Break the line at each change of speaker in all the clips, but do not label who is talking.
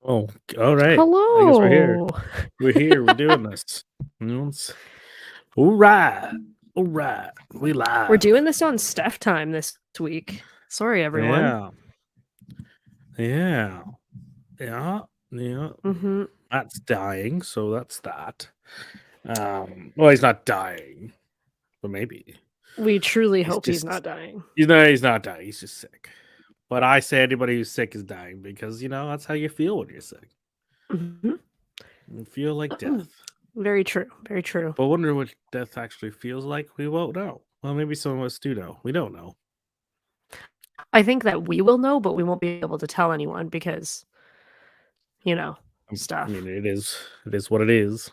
Oh, all right. I guess we're here.
Hello.
We're here. We're doing this. You know, all right. All right. We
We're
live.
doing this on Steph time this week. Sorry, everyone.
Yeah. Yeah. Yeah. Yeah.
hmm
Matt's dying, so that's that. Well, he's not dying, but maybe.
We truly
He's
hope he's
just
not dying.
he's not dying, he's just sick. But I say anybody who's sick is dying because that's how you feel when you're sick.
hmm
You feel like death.
Very true. Very true.
But wonder what death actually feels like. We won't know. Well, maybe some of us do know. We don't know.
I think that we will know, but we won't be able to tell anyone because, you know,
I
stuff.
mean, it is what it is.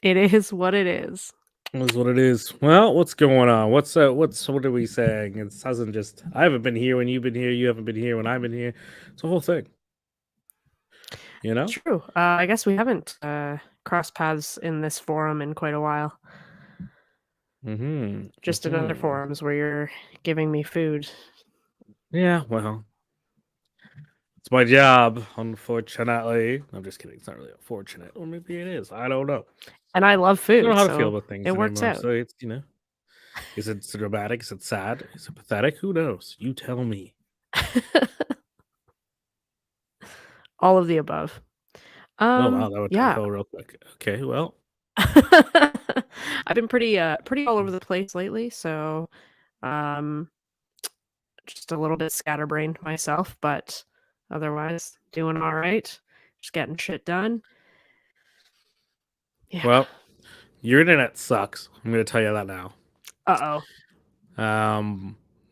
It is what it is.
It is what it is. Well, what's going on? What are we saying? It hasn't just. I haven't been here when you've been here. You haven't been here when I've been here. It's a whole thing. You know.
True. I guess we haven't crossed paths in this forum in quite a while.
Hmm.
Just in other forums where you're giving me food.
Yeah. Well, it's my job. Unfortunately, I'm just kidding. It's not really unfortunate, or maybe it is. I don't know.
And I love
I don't know
food,
how to feel
so
about things
it works
anymore.
out.
So it's. Is it dramatic? Is it sad? Is it pathetic? Who knows? You tell me.
All of the above.
Oh wow, that went
Yeah.
downhill real quick. Okay, well,
I've been pretty all over the place lately, so um just a little bit scatterbrained myself, but otherwise doing all right. Just getting shit done. Yeah.
well, your internet sucks. I'm gonna tell you that now.
Uh-oh.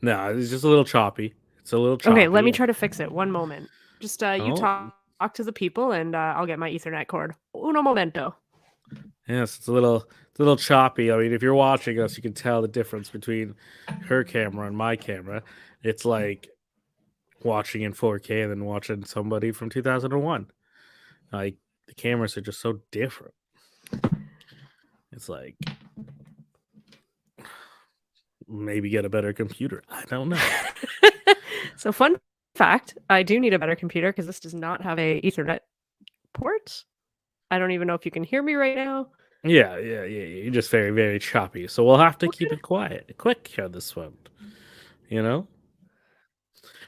No, it's just a little choppy. It's a little
Okay, let
choppy.
me try to fix it. One moment. Just you
Oh,
talk to the people and I'll get my Ethernet cord. Uno momento.
yes, it's a little choppy. I mean, if you're watching us, you can tell the difference between her camera and my camera. It's like watching in 4K and then watching somebody from 2001. Like the cameras are just so different. It's like maybe get a better computer. I don't know.
So fun fact, I do need a better computer because this does not have a Ethernet port. I don't even know if you can hear me right now.
Yeah. You're just very, very choppy. So we'll have to keep it quick on this one. You know?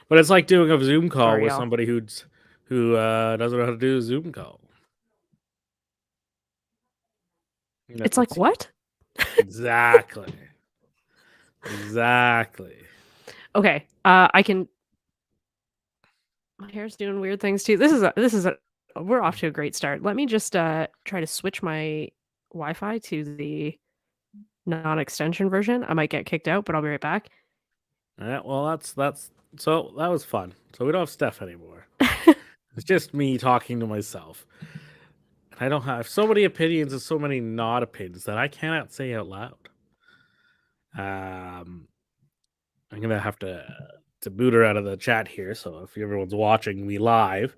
But it's like doing a Zoom call
Sorry,
with
y'all.
somebody who doesn't know how to do a Zoom call.
It's like,
That's
what?
exactly. Exactly.
Okay, I can. My hair's doing weird things too. We're off to a great start. Let me just try to switch my Wi-Fi to the non-extension version. I might get kicked out, but I'll be right back.
Yeah, well that's so that was fun. So we don't have Steph anymore. It's just me talking to myself. I don't have so many opinions and so many not opinions that I cannot say out loud. Um, I'm gonna have to boot her out of the chat here. So if everyone's watching me live,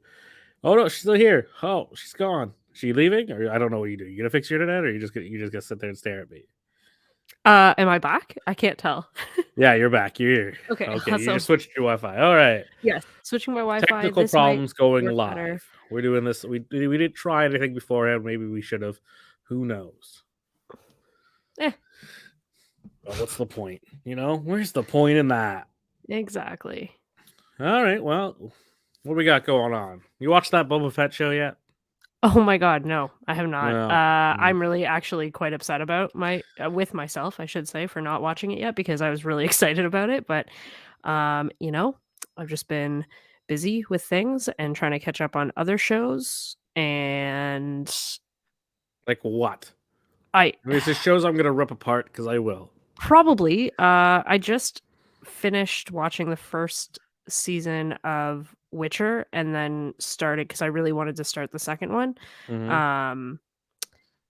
oh no, she's still here. Oh, she's gone. Is she leaving, or I don't know what you do. You gonna fix your internet, or you just gonna sit there and stare at me?
Am I back? I can't tell.
Yeah, you're back. You're here.
Okay,
Okay, you
awesome.
just switched your Wi-Fi. All right.
Yes, switching my Wi-Fi.
Technical
This might
problems going
work better.
live. We're doing this. We didn't try anything beforehand. Maybe we should have. Who knows?
Eh,
Well, what's the point? Where's the point in that?
exactly.
All right. Well, what we got going on? You watched that Boba Fett show yet?
Oh my god, no, I have not.
No.
I'm really actually quite upset about with myself, I should say, for not watching it yet because I was really excited about it, but you know, I've just been busy with things and trying to catch up on other shows and
Like what?
I
I mean, it's just shows I'm gonna rip apart because I will.
probably I just finished watching the first season of Witcher and then started because I really wanted to start the second one.
Mm-hmm.
Um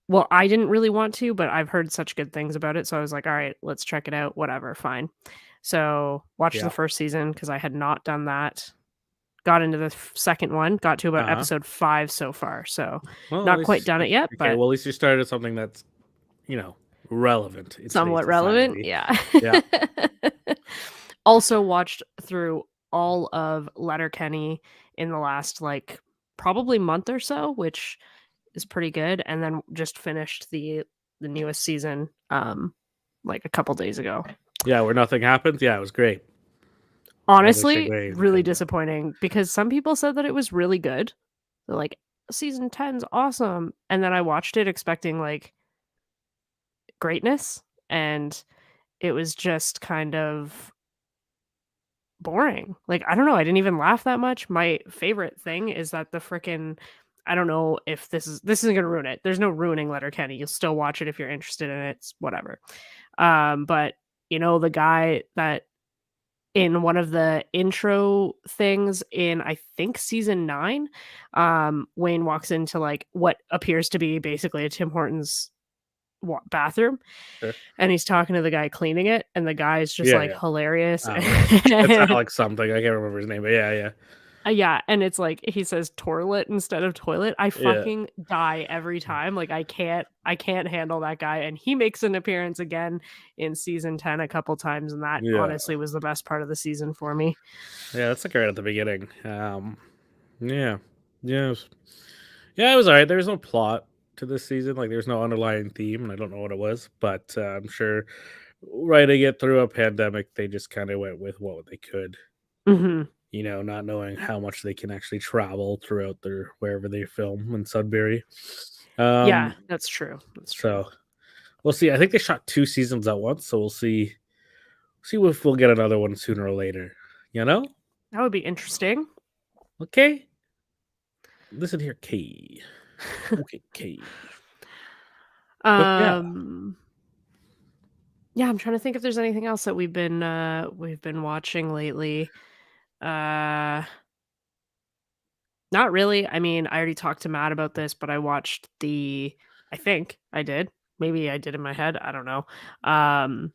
Well, I didn't really want to, but I've heard such good things about it, so I was like, "Alright, let's check it out, whatever, fine." So, watched the
Yeah.
first season because I had not done that. Got into the second one, got to
Uh
about
huh.
episode 5 so far, so
Well, at
not
least
quite done it yet,
okay.
but
Well, at least you started something that's you know relevant in today's
somewhat relevant,
society.
yeah.
Yeah.
Also watched through all of Letterkenny in the last, like, probably month or so, which is pretty good, and then just finished the newest season, like, a couple days ago.
Yeah, where nothing happens. Yeah, it was great. I wish
Honestly,
they
really
had that.
disappointing because some people said that it was really good. They're like, "Season 10's awesome," and then I watched it expecting, like, greatness, and it was just kind of boring. Like, I don't know, I didn't even laugh that much. My favorite thing is that the frickin' I don't know if this isn't gonna ruin it. There's no ruining Letterkenny. You'll still watch it if you're interested in it. It's whatever. But the guy that in one of the intro things in I think season 9, Wayne walks into like what appears to be basically a Tim Hortons bathroom,
Sure.
and he's talking to the guy cleaning it, and the guy is just
Yeah,
like
yeah.
hilarious.
It's Alex something. I can't remember his name, but yeah, yeah,
Yeah, and it's like he says toilet instead of toilet. I
yeah,
fucking die every time. Like I can't handle that guy, and he makes an appearance again in season 10 a couple times, and that
yeah,
honestly was the best part of the season for me.
yeah. That's like right at the beginning. Yeah, yeah, yeah. It was alright. There was no plot to this season. Like, there's no underlying theme, and I don't know what it was, but I'm sure writing it through a pandemic, they just kind of went with what they could.
Mhm.
Not knowing how much they can actually travel throughout their wherever they film in Sudbury.
Yeah,
Um,
that's true. That's true.
so we'll see. I think they shot 2 seasons at once, so we'll see if we'll get another one sooner or later, you know?
That would be interesting.
Okay? Listen here, K. Okay, K. But yeah.
Um, yeah, I'm trying to think if there's anything else that we've been watching lately. Uh, Not really. I mean, I already talked to Matt about this, but I think I did. Maybe I did in my head. I don't know. Um,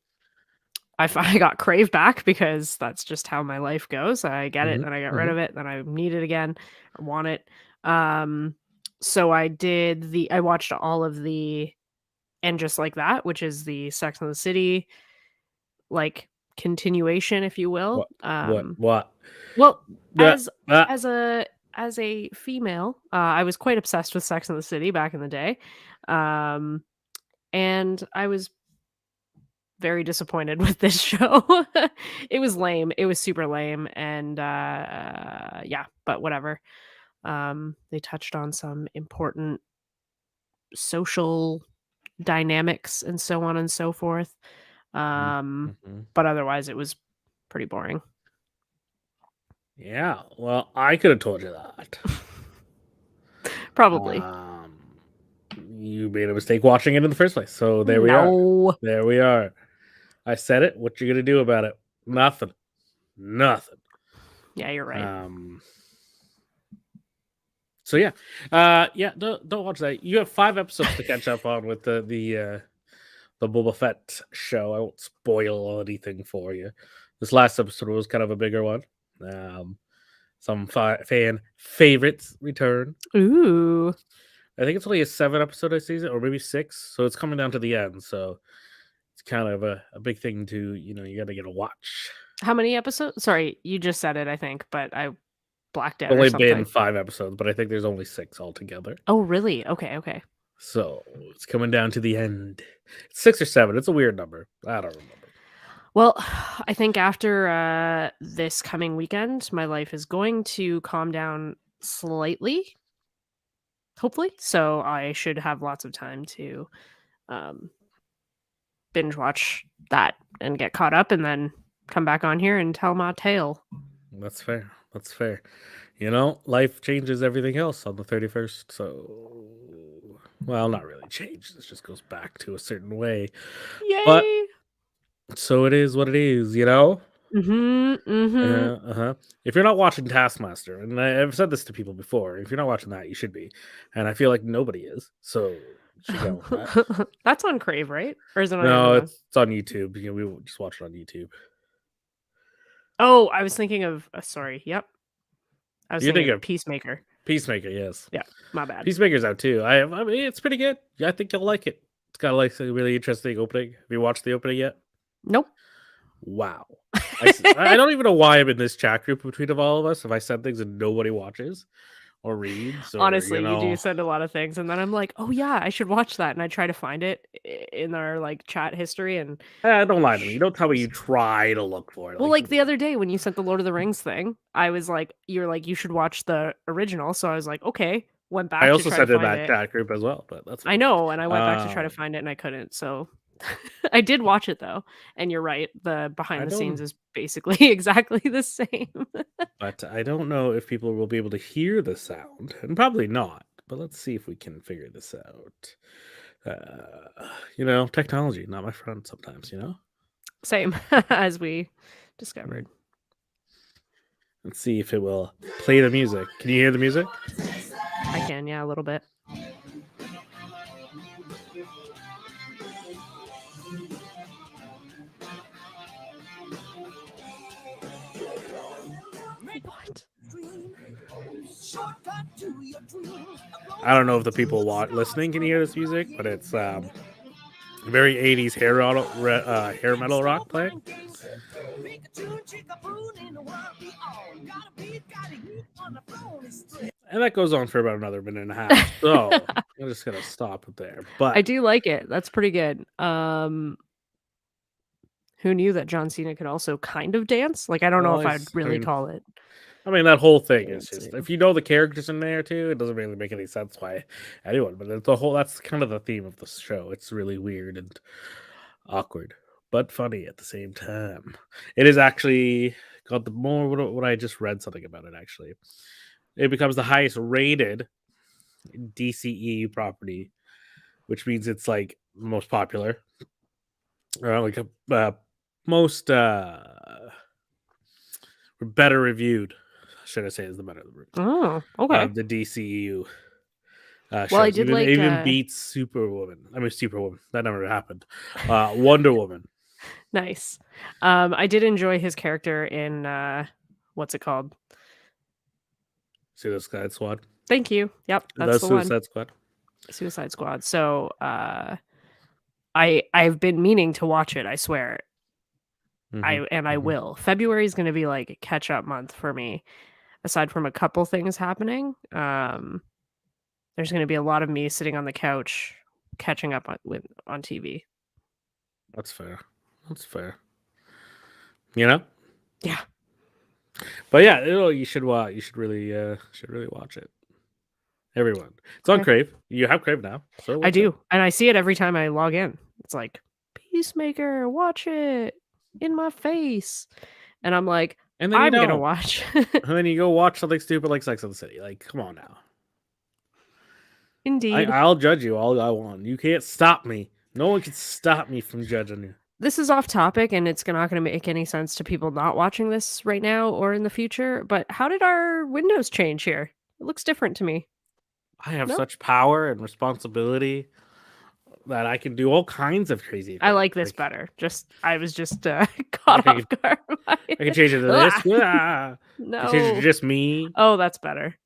I got Crave back because that's just how my life goes. I get it,
Mhm,
then I get rid
mhm.
of it, then I need it again or want it. Um, so I watched all of the And Just Like That, which is the Sex and the City like continuation, if you will.
What? What?
Well,
Yeah,
as
ah,
as a as a female, I was quite obsessed with Sex and the City back in the day, um, and I was very disappointed with this show. It was lame. It was super lame, and yeah, but whatever. They touched on some important social dynamics and so on and so forth.
mhm,
Um,
mhm.
but otherwise, it was pretty boring.
Yeah, well, I could have told you that.
Probably.
Um, you made a mistake watching it in the first place, so there we are.
No.
There we are. I said it. What you gonna do about it? Nothing. Nothing.
Yeah, you're right.
Um. So yeah, yeah. Don't watch that. You have 5 episodes to catch up on with the Boba Fett show. I won't spoil anything for you. This last episode was kind of a bigger one. Um, some fan favorites return.
Ooh.
I think it's only a 7 episode a season, or maybe 6. So it's coming down to the end. So it's kind of a big thing to you got to get a watch.
How many episodes? Sorry, you just said it, I think, but I blacked
It's
out or
only been
something.
5 episodes, but I think there's only 6 altogether.
Oh, really? Okay, okay.
So it's coming down to the end. It's 6 or 7. It's a weird number. I don't remember.
Well, I think after this coming weekend, my life is going to calm down slightly, hopefully. So I should have lots of time to um, binge watch that and get caught up and then come back on here and tell my tale.
That's fair. That's fair. Life changes everything else on the 31st. So, well, not really changes. It just goes back to a certain way. But
Yay!
so it is what it is.
Mhm, mhm.
Uh-huh. If you're not watching Taskmaster, and I've said this to people before, if you're not watching that, you should be. And I feel like nobody is. So you should get on that.
That's on Crave, right? Or is it on
No,
Amazon?
it's on YouTube. We will just watch it on YouTube.
Oh, I was thinking of sorry, yep. I was
You
thinking
think
of
of
Peacemaker.
Peacemaker, yes.
Yeah, my bad.
Peacemaker's out too. I mean, it's pretty good. Yeah, I think you'll like it. It's got like a really interesting opening. Have you watched the opening yet?
Nope.
Wow. I don't even know why I'm in this chat group between of all of us. If I said things and nobody watches, or reads or
Honestly, you do send a lot of things, and then I'm like, "Oh, yeah, I should watch that," and I try to find it in our, like, chat history and
don't lie to me.
sh
Don't tell me you try to look for it.
well,
Like,
like,
come
the
on.
other day when you sent the Lord of the Rings thing, I was like you were like, "You should watch the original," so I was like, "Okay," went
I
back to
also
try to
sent in
find
that
it.
chat group as well, but that's
I
fine.
know, and I went back to try to
Um,
find it, and I couldn't, so I did watch it, though, and you're right, the
I
behind the scenes
don't,
is basically exactly the same.
but I don't know if people will be able to hear the sound, and probably not. But let's see if we can figure this out. Technology not my friend sometimes.
Same, as we
Mm.
discovered.
Let's see if it will play the music. Can you hear the music?
I can, yeah, a little bit. What?
I don't know if the people listening can hear this music, but it's very 80s hair metal rock playing. And that goes on for about another minute and a half. So I'm just gonna stop it there.
I
But
do like it, that's pretty good. Who knew that John Cena could also kind of dance? Like, I don't know
well,
if I'd really call it
that whole thing is just
dancing.
if you know the characters in there too, it doesn't really make any sense why anyone. But it's the whole that's kind of the theme of the show. It's really weird and awkward, but funny at the same time. It is actually got the more what I just read something about it actually. It becomes the highest rated DCEU property, which means it's like most popular, like most better reviewed. Should I say is the better
Oh, okay.
the DCEU
Well, I
shows.
did
Even
like,
even beats Superwoman. I mean Superwoman. That never happened. Wonder Woman.
nice. I did enjoy his character in, what's it called?
Suicide Squad.
Thank you. Yep,
The
that's the one.
Suicide Squad.
Suicide Squad. So, I've been meaning to watch it, I swear.
Hmm.
I
Hmm.
will. February is gonna be, like, catch up month for me, aside from a couple things happening. There's gonna be a lot of me sitting on the couch catching up on TV.
That's fair. That's fair. You know.
Yeah,
But yeah, you should watch. You should really watch it. Everyone, it's on
okay.
Crave. You have Crave now, so
I
watch it.
do, and I see it every time I log in. It's like, "Peacemaker, watch it in my face," and I'm like,
And then you
"I'm gonna
don't.
watch."
And then you go watch something stupid like Sex and the City. Like, come on now.
Indeed.
I'll judge you all I want. You can't stop me. No one can stop me from judging you.
This is off topic, and it's not gonna make any sense to people not watching this right now or in the future, but how did our windows change here? It looks different to me.
I have
No?
such power and responsibility that I can do all kinds of crazy
I
things.
like this
Like,
better. I was just,
like
caught off guard by
I can
it.
change it to this.
Ah!
I can change it to
No.
just me,
Oh, that's better.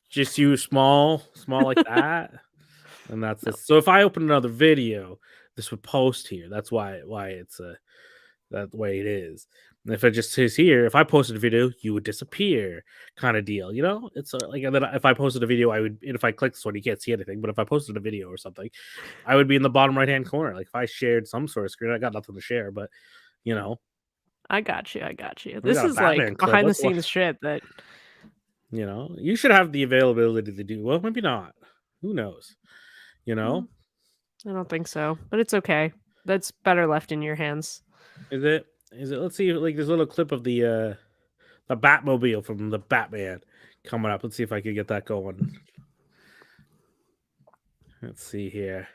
just you, small like that, and that's
No.
it. So if I open another video, this would post here. That's why it's that way it is. And if it just says here, if I posted a video, you would disappear, kind of deal. It's like and then if I posted a video, I would. And if I click this one, you can't see anything. But if I posted a video or something, I would be in the bottom right hand corner. Like if I shared some sort of screen, I got nothing to share. But you know,
I got you, I got you.
we
This
got a
is, like,
Batman clip.
behind the
Let's watch.
scenes shit that
You should have the availability to do. Well, maybe not. Who knows? You know,
mm, I don't think so, but it's okay. That's better left in your hands.
is it? Is it? Let's see. Like this little clip of the Batmobile from the Batman coming up. Let's see if I can get that going. Let's see here.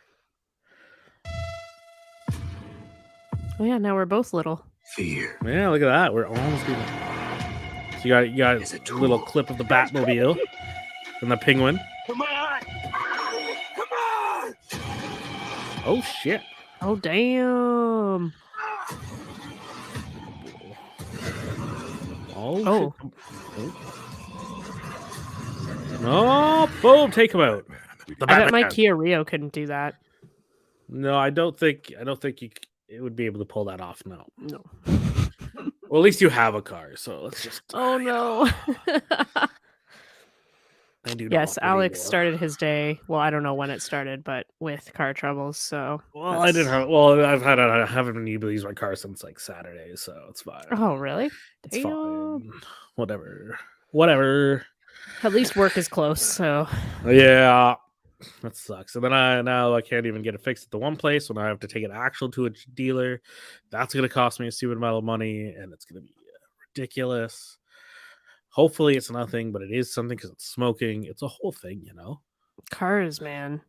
Oh, yeah, now we're both little.
Fear
Yeah, look at that. We're almost getting. So you got
is a
a little
tool.
clip of the Batmobile and the Penguin.
Come on! Come on!
Oh shit!
Oh, damn.
Oh shit!
Oh,
Oh, boom! Take him out. The
I bet my
Batman.
Kia Rio couldn't do that.
No, I don't think. I don't think it would be able to pull that off. No.
No.
Well, at least you have a car, so let's just.
Oh, no.
I do
Yes,
not
Alex
anymore.
started his day. Well, I don't know when it started, but with car troubles. So
Well, I didn't
that's.
have. Well, I haven't been able to use my car since like Saturday, so it's fine.
Oh, really?
It's
Damn.
fine. Whatever. Whatever.
At least work is close. So
Yeah, that sucks. And then now I can't even get it fixed at the one place when I have to take it actual to a dealer. That's gonna cost me a stupid amount of money, and it's gonna be ridiculous. Hopefully, it's nothing, but it is something because it's smoking. It's a whole thing, you know.
cars, man.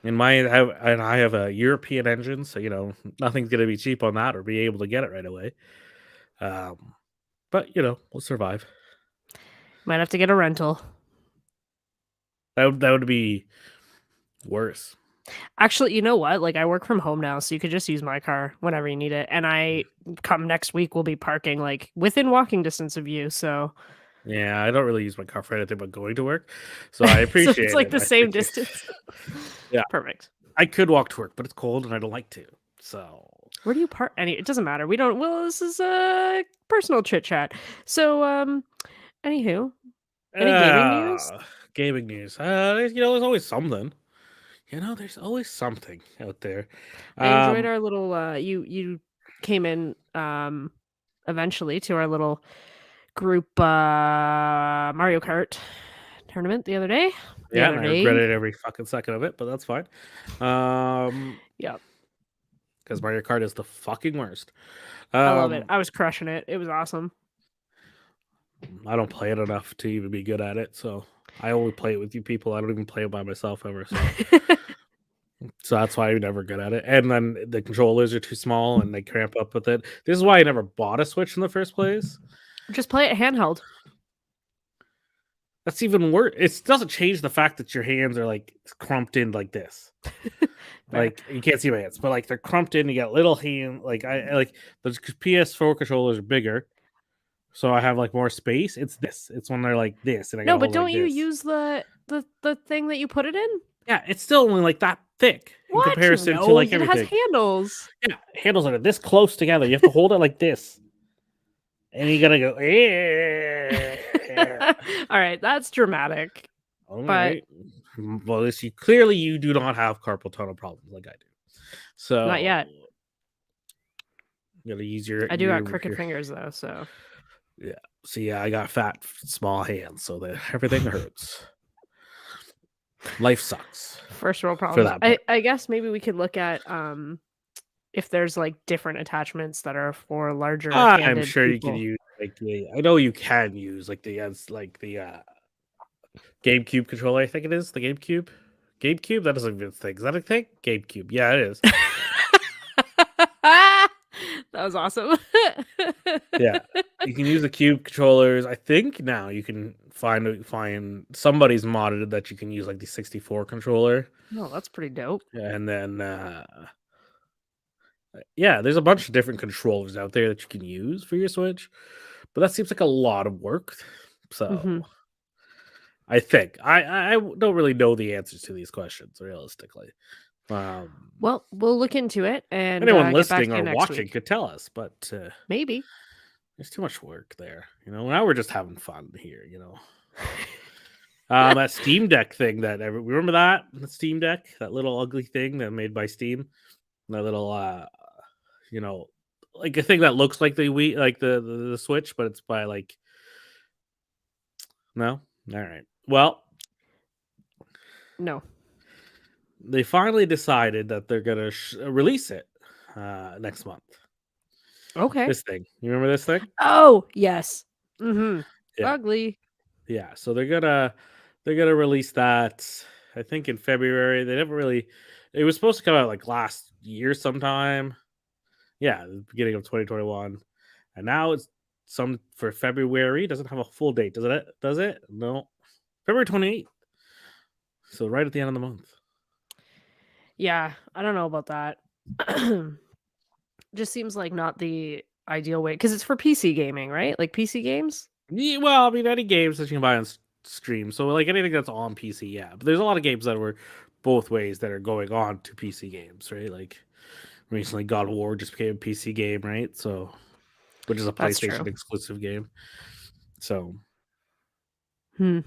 And I have a European engine, so nothing's gonna be cheap on that or be able to get it right away. Um, but we'll survive.
Might have to get a rental.
That would be worse.
Actually, you know what? Like I work from home now, so you could just use my car whenever you need it. And I come next week will be parking like within walking distance of you. So
Yeah, I don't really use my car for anything but going to work, so I
so it's
appreciate
like
it.
the
I
same
think
distance.
yeah,
Perfect.
I could walk to work, but it's cold and I don't like to. So
Where do you park? It doesn't matter. We don't. Well, this is a personal chit chat. So, anywho, any gaming news?
uh gaming news. There's always something. There's always something out there.
I enjoyed
Um
our little. You came in eventually to our little group Mario Kart tournament the other day. The
yeah,
other
and I
day.
regretted every fucking second of it, but that's fine. Um
Yeah,
because Mario Kart is the fucking worst.
I love it.
Um
I was crushing it. It was awesome.
I don't play it enough to even be good at it, so I only play it with you people. I don't even play it by myself ever, so that's why I'm never good at it. And then the controllers are too small and they cramp up with it. This is why I never bought a Switch in the first place.
Just play it handheld.
That's even worse. It doesn't change the fact that your hands are like crumped in like this.
Fair.
Like you can't see my hands, but like they're crumped in. You got little hand. Like I like the PS4 controllers are bigger, so I have like more space. It's this. It's when they're like this, and I
No,
gotta
but
hold it
don't
like
you
this.
use the thing that you put it in?
Yeah, it's still only like that thick in
What?
comparison to
No,
like
it has
everything.
handles.
Yeah, handles are this close together. You have to hold it like this, and you gotta go.
All right, that's dramatic.
All
But
right. Well, clearly you do not have carpal tunnel problems like I do. So
not yet.
you gotta use your.
I do
your,
have crooked
your
fingers though, so
yeah. So yeah, I got fat, small hands, so that everything hurts. Life sucks
first world
for
problems.
that part.
I guess maybe we could look at if there's like different attachments that are for larger
I'm
handed
sure you can
people.
use like I know you can use like the GameCube controller. I think it is the GameCube. GameCube, that doesn't even think. Is that a thing? GameCube, yeah, it is.
That was awesome.
Yeah, you can use the cube controllers. I think now you can find somebody's modded that you can use like the 64 controller,
Oh, that's pretty dope.
and then yeah, there's a bunch of different controllers out there that you can use for your Switch, but that seems like a lot of work. So
Mhm.
I think I don't really know the answers to these questions realistically.
Well, we'll look into it and
Anyone
get back
listening
to you
or
next
watching
week.
could tell us, but
Maybe.
there's too much work there. Now we're just having fun here. That Steam Deck thing remember that the Steam Deck, that little ugly thing that made by Steam, that little like a thing that looks like the Wii, like the Switch, but it's by like no. All right. Well,
No.
they finally decided that they're gonna release it next month.
Okay.
This thing, you remember this thing?
Oh, yes. Mhm.
Yeah,
Ugly.
yeah. So they're gonna release that. I think in February. They never really. It was supposed to come out like last year sometime. Yeah, the beginning of 2021, and now it's some for February. It doesn't have a full date, does it? Does it? No, February 28th. So right at the end of the month.
Yeah, I don't know about that. Just seems like not the ideal way because it's for PC gaming, right? Like PC games?
Yeah, well, I mean, any games that you can buy on stream. So like anything that's on PC, yeah. But there's a lot of games that were both ways that are going on to PC games, right? Like recently, God of War just became a PC game, right? So, which is a
That's true.
PlayStation exclusive game. So,
Hmm.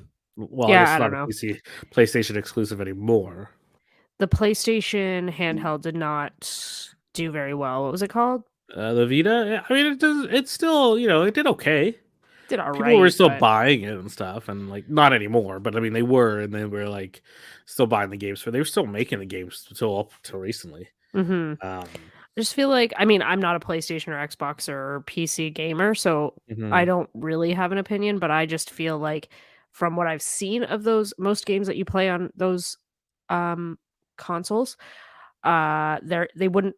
Well, I
Yeah,
guess
I
it's not
don't
a
know.
PlayStation exclusive anymore.
The PlayStation handheld did not do very well. What was it called?
The Vita, yeah, I mean, it does. It's still, it did okay.
Did all
People were
right,
still
but
buying it and stuff, and like not anymore, but I mean, they were, and they were like still buying the games for. They were still making the games until up till recently.
mhm.
Um,
I just feel like, I mean, I'm not a PlayStation or Xbox or PC gamer, so I
mhm.
don't really have an opinion, but I just feel like from what I've seen of those most games that you play on those um consoles, they wouldn't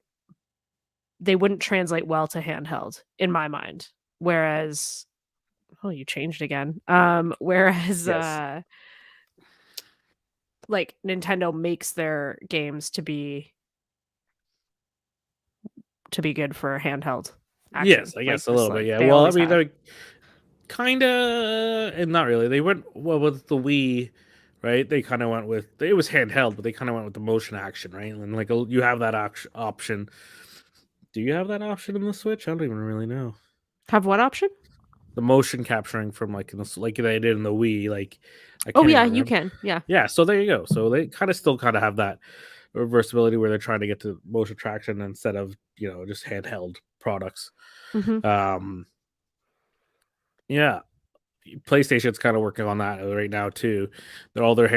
translate well to handheld in my mind. Whereas oh, you changed again. Whereas
Yes,
like Nintendo makes their games to be good for handheld action.
yes, I
Like
guess a
just
little bit.
like
Yeah.
they
Well, I
always
mean,
have.
like kind of, and not really. They went well with the Wii, right? They kind of went with it was handheld, but they kind of went with the motion action, right? And like you have that option. Do you have that option in the Switch? I don't even really know.
Have what option?
The motion capturing from like like they did in the Wii, like I
Oh
can't
yeah,
even
you
remember.
can. Yeah.
Yeah, so there you go. So they kind of have that reversibility where they're trying to get to motion traction instead of just handheld products.
Mhm.
Um, yeah, PlayStation's kind of working on that right now too. That all their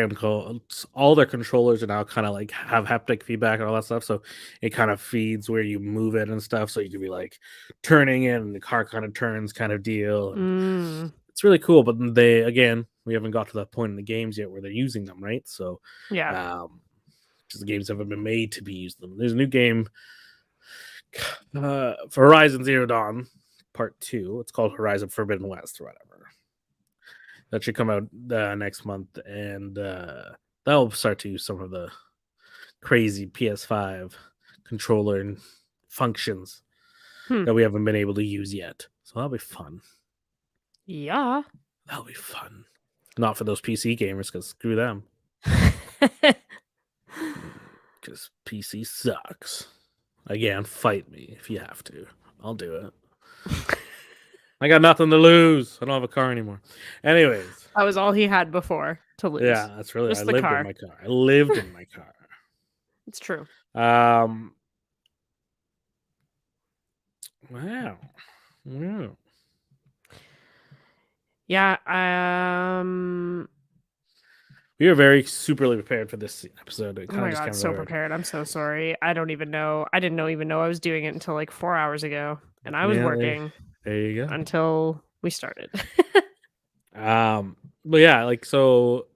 controllers are now kind of like have haptic feedback and all that stuff. So it kind of feeds where you move it and stuff. So you can be like turning it and the car kind of turns kind of deal. And
Mm.
it's really cool. But we haven't got to that point in the games yet where they're using them, right? So,
Yeah.
um, because the games haven't been made to be used them. There's a new game for Horizon Zero Dawn Part 2. It's called Horizon Forbidden West or whatever. That should come out next month, and that'll start to use some of the crazy PS5 controller and functions
Hmm.
that we haven't been able to use yet. So that'll be fun.
Yeah.
That'll be fun. Not for those PC gamers, because screw them. Because PC sucks. Again, fight me if you have to. I'll do it. I got nothing to lose. I don't have a car anymore. Anyways,
That was all he had before to
yeah,
lose.
that's really. I
Just the
lived in
car.
my car. I lived in my car.
It's true.
Um. Wow. Yeah.
Yeah.
We were very superly prepared for this episode. It
Oh
kind of
my
just
god,
came
so
over.
prepared. I'm so sorry. I don't even know. I didn't even know I was doing it until like 4 hours ago, and I was
Yeah.
working
There you go.
until we started.
But yeah, like so.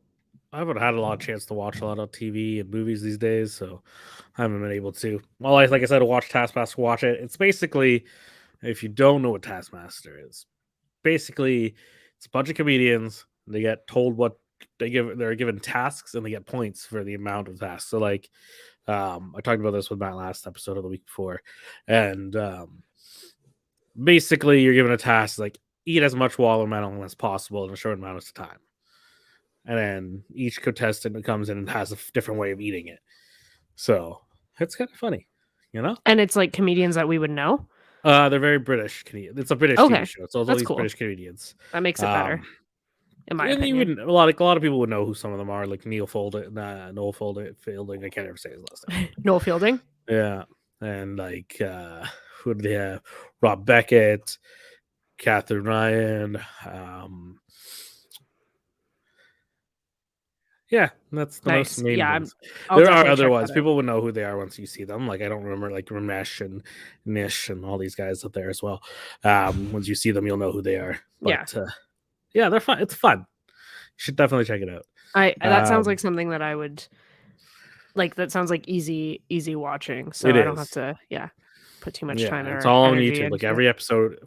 I haven't had a lot of chance to watch a lot of TV and movies these days, so I haven't been able to. Well, like I said, to watch Taskmaster, watch it. It's basically, if you don't know what Taskmaster is, basically it's a bunch of comedians. They get told what they're given tasks, and they get points for the amount of tasks. So, like, I talked about this with Matt last episode of the week before, and basically you're given a task like eat as much watermelon as possible in a short amount of time. And then each contestant comes in and has a different way of eating it. So it's kind of funny, you know?
And it's like comedians that we would know.
They're very British Canadian. It's a British TV
Okay.
show. It's all
That's
these
cool.
British comedians.
That makes it better, in my
And you
opinion.
would a lot of people would know who some of them are, like Noel Fielding. I can't ever say his last name.
Noel Fielding.
Yeah, and like who did they have? Rob Beckett, Catherine Ryan. Yeah, that's the most
Nice.
main
Yeah,
ones.
I'll
There are
definitely
other
check
ones.
that out.
People would know who they are once you see them. Like I don't remember like Ramesh and Nish and all these guys up there as well. Once you see them, you'll know who they are.
Yeah.
But yeah, they're fun. It's fun. You should definitely check it out.
That sounds
Um,
like something that I would like. That sounds like easy watching, so
it
I don't have
is.
to put too much time
Yeah, it's
or
all on
energy
YouTube. Like
into it.
every episode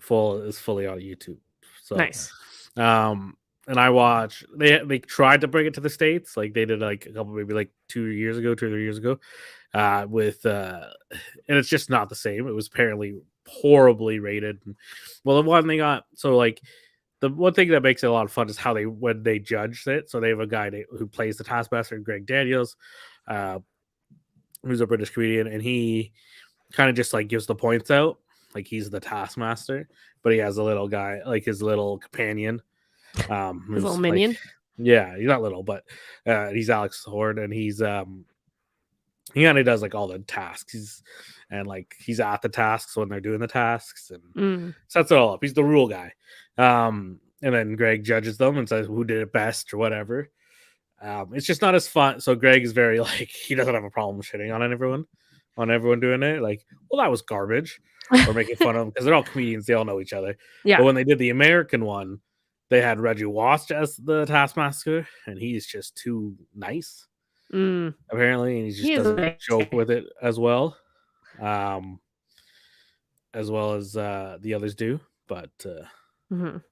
is fully on YouTube. So
Nice.
and I watch they tried to bring it to the States, like they did like a couple maybe like 2 or 3 years ago, with and it's just not the same. It was apparently horribly rated. Well, the one they got like the one thing that makes it a lot of fun is how when they judged it. So they have a guy who plays the Taskmaster, Greg Daniels, who's a British comedian, and he kind of just like gives the points out, like he's the Taskmaster, but he has a little guy like his little companion,
His little
who's like
minion.
Yeah, he's not little, but he's Alex Horde, and he kind of does like all the tasks. He's at the tasks when they're doing the tasks and
Mm.
sets it all up. He's the rule guy. And then Greg judges them and says who did it best or whatever. It's just not as fun. So Greg is very like he doesn't have a problem shitting on everyone doing it. Like, well, that was garbage, or making fun of them because they're all comedians. They all know each other.
Yeah.
But when they did the American one, they had Reggie Watch as the Taskmaster, and he's just too nice.
Mm.
Apparently, and he just
He is
doesn't
nice.
joke with it as well as the others do. But
Mhm.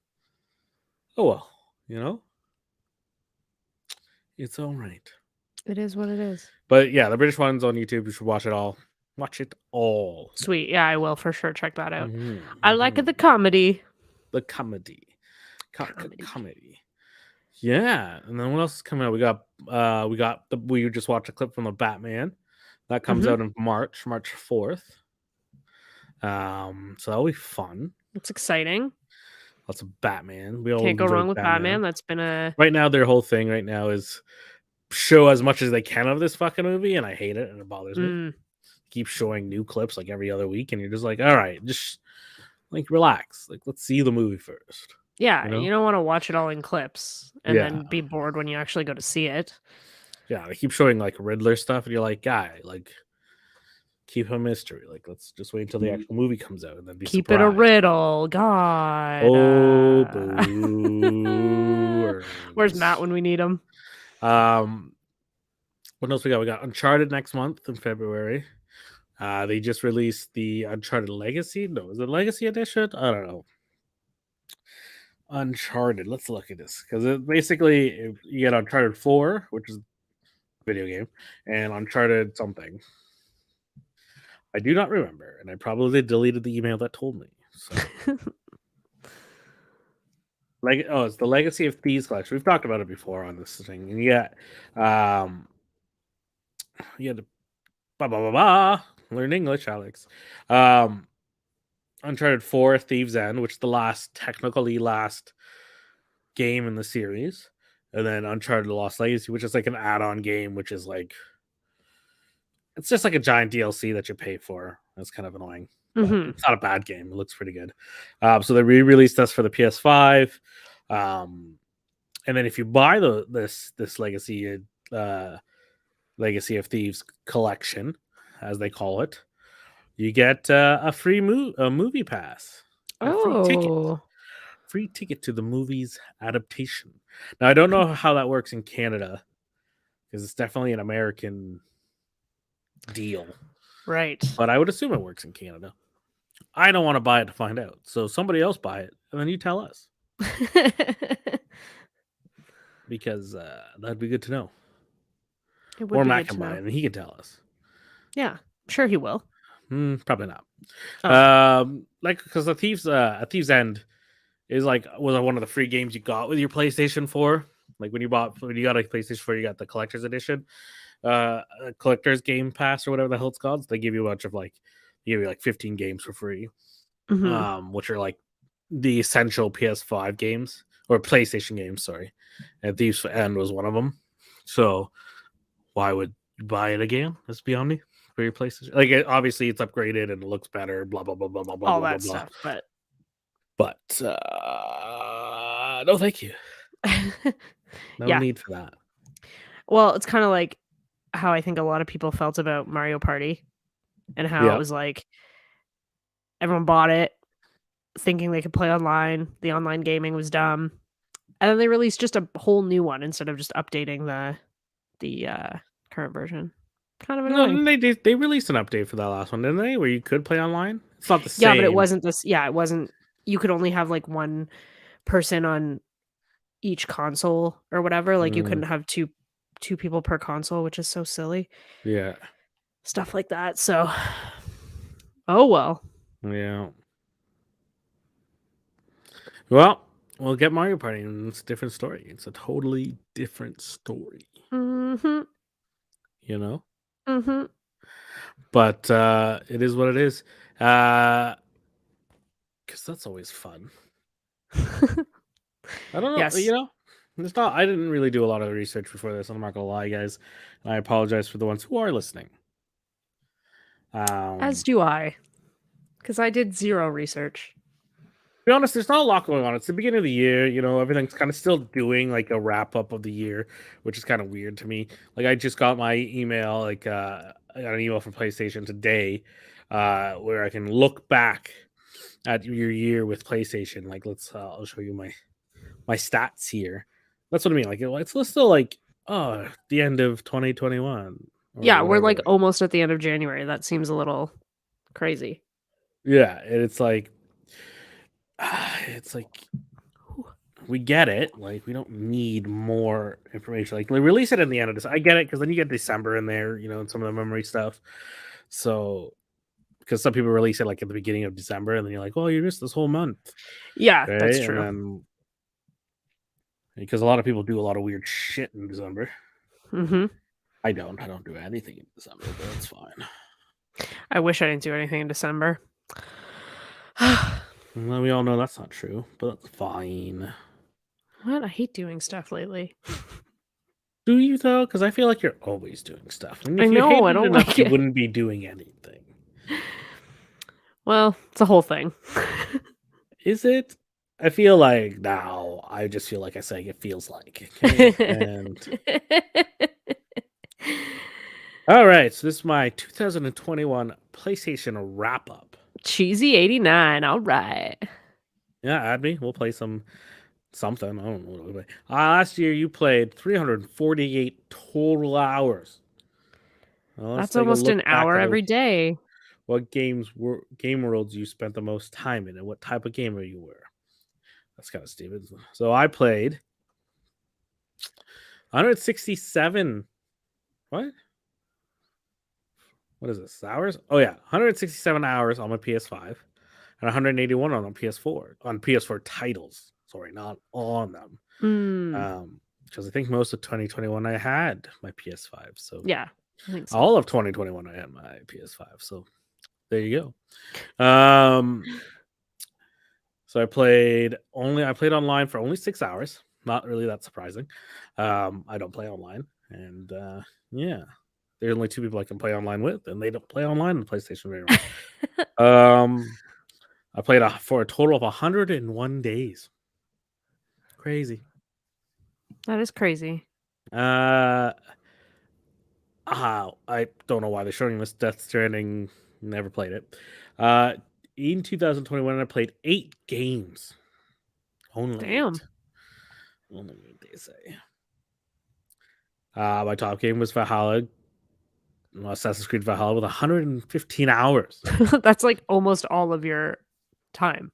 oh well, it's all right.
It is what it is.
But yeah, the British one's on YouTube. You should watch it all. Watch it all.
Sweet. Yeah, I will for sure check that out.
Mhm,
I like
mhm.
the comedy.
The comedy.
Comedy.
Comedy. Yeah, and then what else is coming out? We just watched a clip from the Batman that comes
Mhm.
out in March 4th. So that'll be fun.
It's exciting.
Lots of Batman. We all
Can't go
enjoy
wrong with Batman. That's been a
Right now, their whole thing right now is show as much as they can of this fucking movie, and I hate it, and it bothers me.
Mm.
Keep showing new clips like every other week, and you're just like, all right, just like relax. Like, let's see the movie first.
Yeah,
You know?
you don't want to watch it all in clips and
Yeah.
then be bored when you actually go to see it.
Yeah, they keep showing like Riddler stuff, and you're like, guy, like keep a mystery. Like, let's just wait until the actual movie comes out and then be
Keep
surprised.
it a riddle. God.
Oh, boo.
Where's Matt when we need him?
What else we got? We got Uncharted next month in February. They just released the Uncharted Legacy. No, is it Legacy Edition? I don't know. Uncharted. Let's look at this because basically you get Uncharted 4, which is a video game, and Uncharted something. I do not remember, and I probably deleted the email that told me. So, it's the Legacy of Thieves collection. We've talked about it before on this thing, and you had to learn English, Alex. Uncharted 4, Thieves End, which is the technically last game in the series, and then Uncharted Lost Legacy, which is like an add-on game, which is like it's just like a giant DLC that you pay for. That's kind of annoying. But it's not a bad game. It looks pretty good. So they re-released this for the PS5. And then if you buy this Legacy Legacy of Thieves collection, as they call it, you get a free movie pass. Free ticket to the movie's adaptation. Now I don't know how that works in Canada because it's definitely an American deal.
Right.
But I would assume it works in Canada. I don't want to buy it to find out. So somebody else buy it and then you tell us. Because that'd be good to know. Or Matt can buy it and he can tell us.
Yeah, sure he will.
Probably not.
Oh.
Because a Thieves End was one of the free games you got with your PlayStation 4. Like when you got a PlayStation 4, you got the collector's edition, collector's game pass or whatever the hell it's called. So they give you a bunch of like 15 games for free, which are like the essential PS5 games or PlayStation games. Sorry, and Thieves End was one of them. So why would you buy it again? Let's be honest. For your PlayStation, like obviously it's upgraded and it looks better. Blah blah blah blah blah blah.
All
blah,
that
blah,
stuff,
but no, thank you. No need for that.
Well, it's kind of like how I think a lot of people felt about Mario Party, and how it was like everyone bought it thinking they could play online. The online gaming was dumb, and then they released just a whole new one instead of just updating the current version. Kind of annoying.
No, they released an update for that last one, didn't they? Where you could play online. It's not the same.
Yeah, but it wasn't this. Yeah, it wasn't. You could only have like one person on each console or whatever. Like you couldn't have two people per console, which is so silly.
Yeah,
stuff like that. So, oh well.
Yeah. Well, we'll get Mario Party, and it's a different story. It's a totally different story.
Mm-hmm.
You know.
Mm-hmm.
But it is what it is. Because that's always fun. I don't know.
Yes.
You know, It's not. I didn't really do a lot of research before this. I'm not gonna lie, guys. And I apologize for the ones who are listening.
As do I, because I did zero research.
To be honest, there's not a lot going on. It's the beginning of the year, everything's kind of still doing like a wrap up of the year, which is kind of weird to me. Like I just got my email, I got an email from PlayStation today, where I can look back at your year with PlayStation. Like I'll show you my stats here. That's what I mean. Like it's still like the end of 2021 or
Yeah, we're
whatever.
like almost at the end of January. That seems a little crazy.
Yeah, and it's like it's like we get it. Like we don't need more information. Like they release it in the end of this. I get it because then you get December in there, and some of the memory stuff. So because some people release it like at the beginning of December, and then you're like, well, you missed this whole month.
Yeah,
Okay,
that's
and
true.
then because a lot of people do a lot of weird shit in December.
Mm-hmm.
I don't do anything in December, but it's fine.
I wish I didn't do anything in December.
Well, we all know that's not true, but that's fine.
What? I hate doing stuff lately.
Do you though? Because I feel like you're always doing stuff. And
I
if you
know,
hated
I
it
don't
enough,
like
you
it.
wouldn't be doing anything.
Well, it's a whole thing.
Is it? I feel like now. I just feel like I say it feels like. Okay? And all right, so this is my 2021 PlayStation wrap up.
Cheesy 89. All right.
Yeah, add me. We'll play something. I don't know what we play. Last year you played 348 total hours. Well, let's
That's
take a
almost
look
an
back
hour
at
every day.
what game worlds you spent the most time in and what type of gamer you were. That's kind of stupid. So I played 167. What is this? Hours? Oh yeah, 167 hours on my PS5 and 181 on PS4. On PS4 titles. Sorry, not on them. Because I think most of 2021 I had my PS5. So
Yeah, I think so.
all of 2021 I had my PS5. So there you go. So I played online for only 6 hours. Not really that surprising. I don't play online, and yeah, there's only 2 people I can play online with, and they don't play online on the PlayStation very much. I played for a total of 101 days. Crazy.
That is crazy.
I don't know why they're showing this. Death Stranding. Never played it. In 2021, I played 8 games. Only
Damn.
8. Only 8, they say. My top game was Valhalla. Assassin's Creed Valhalla with 115 hours.
That's like almost all of your time.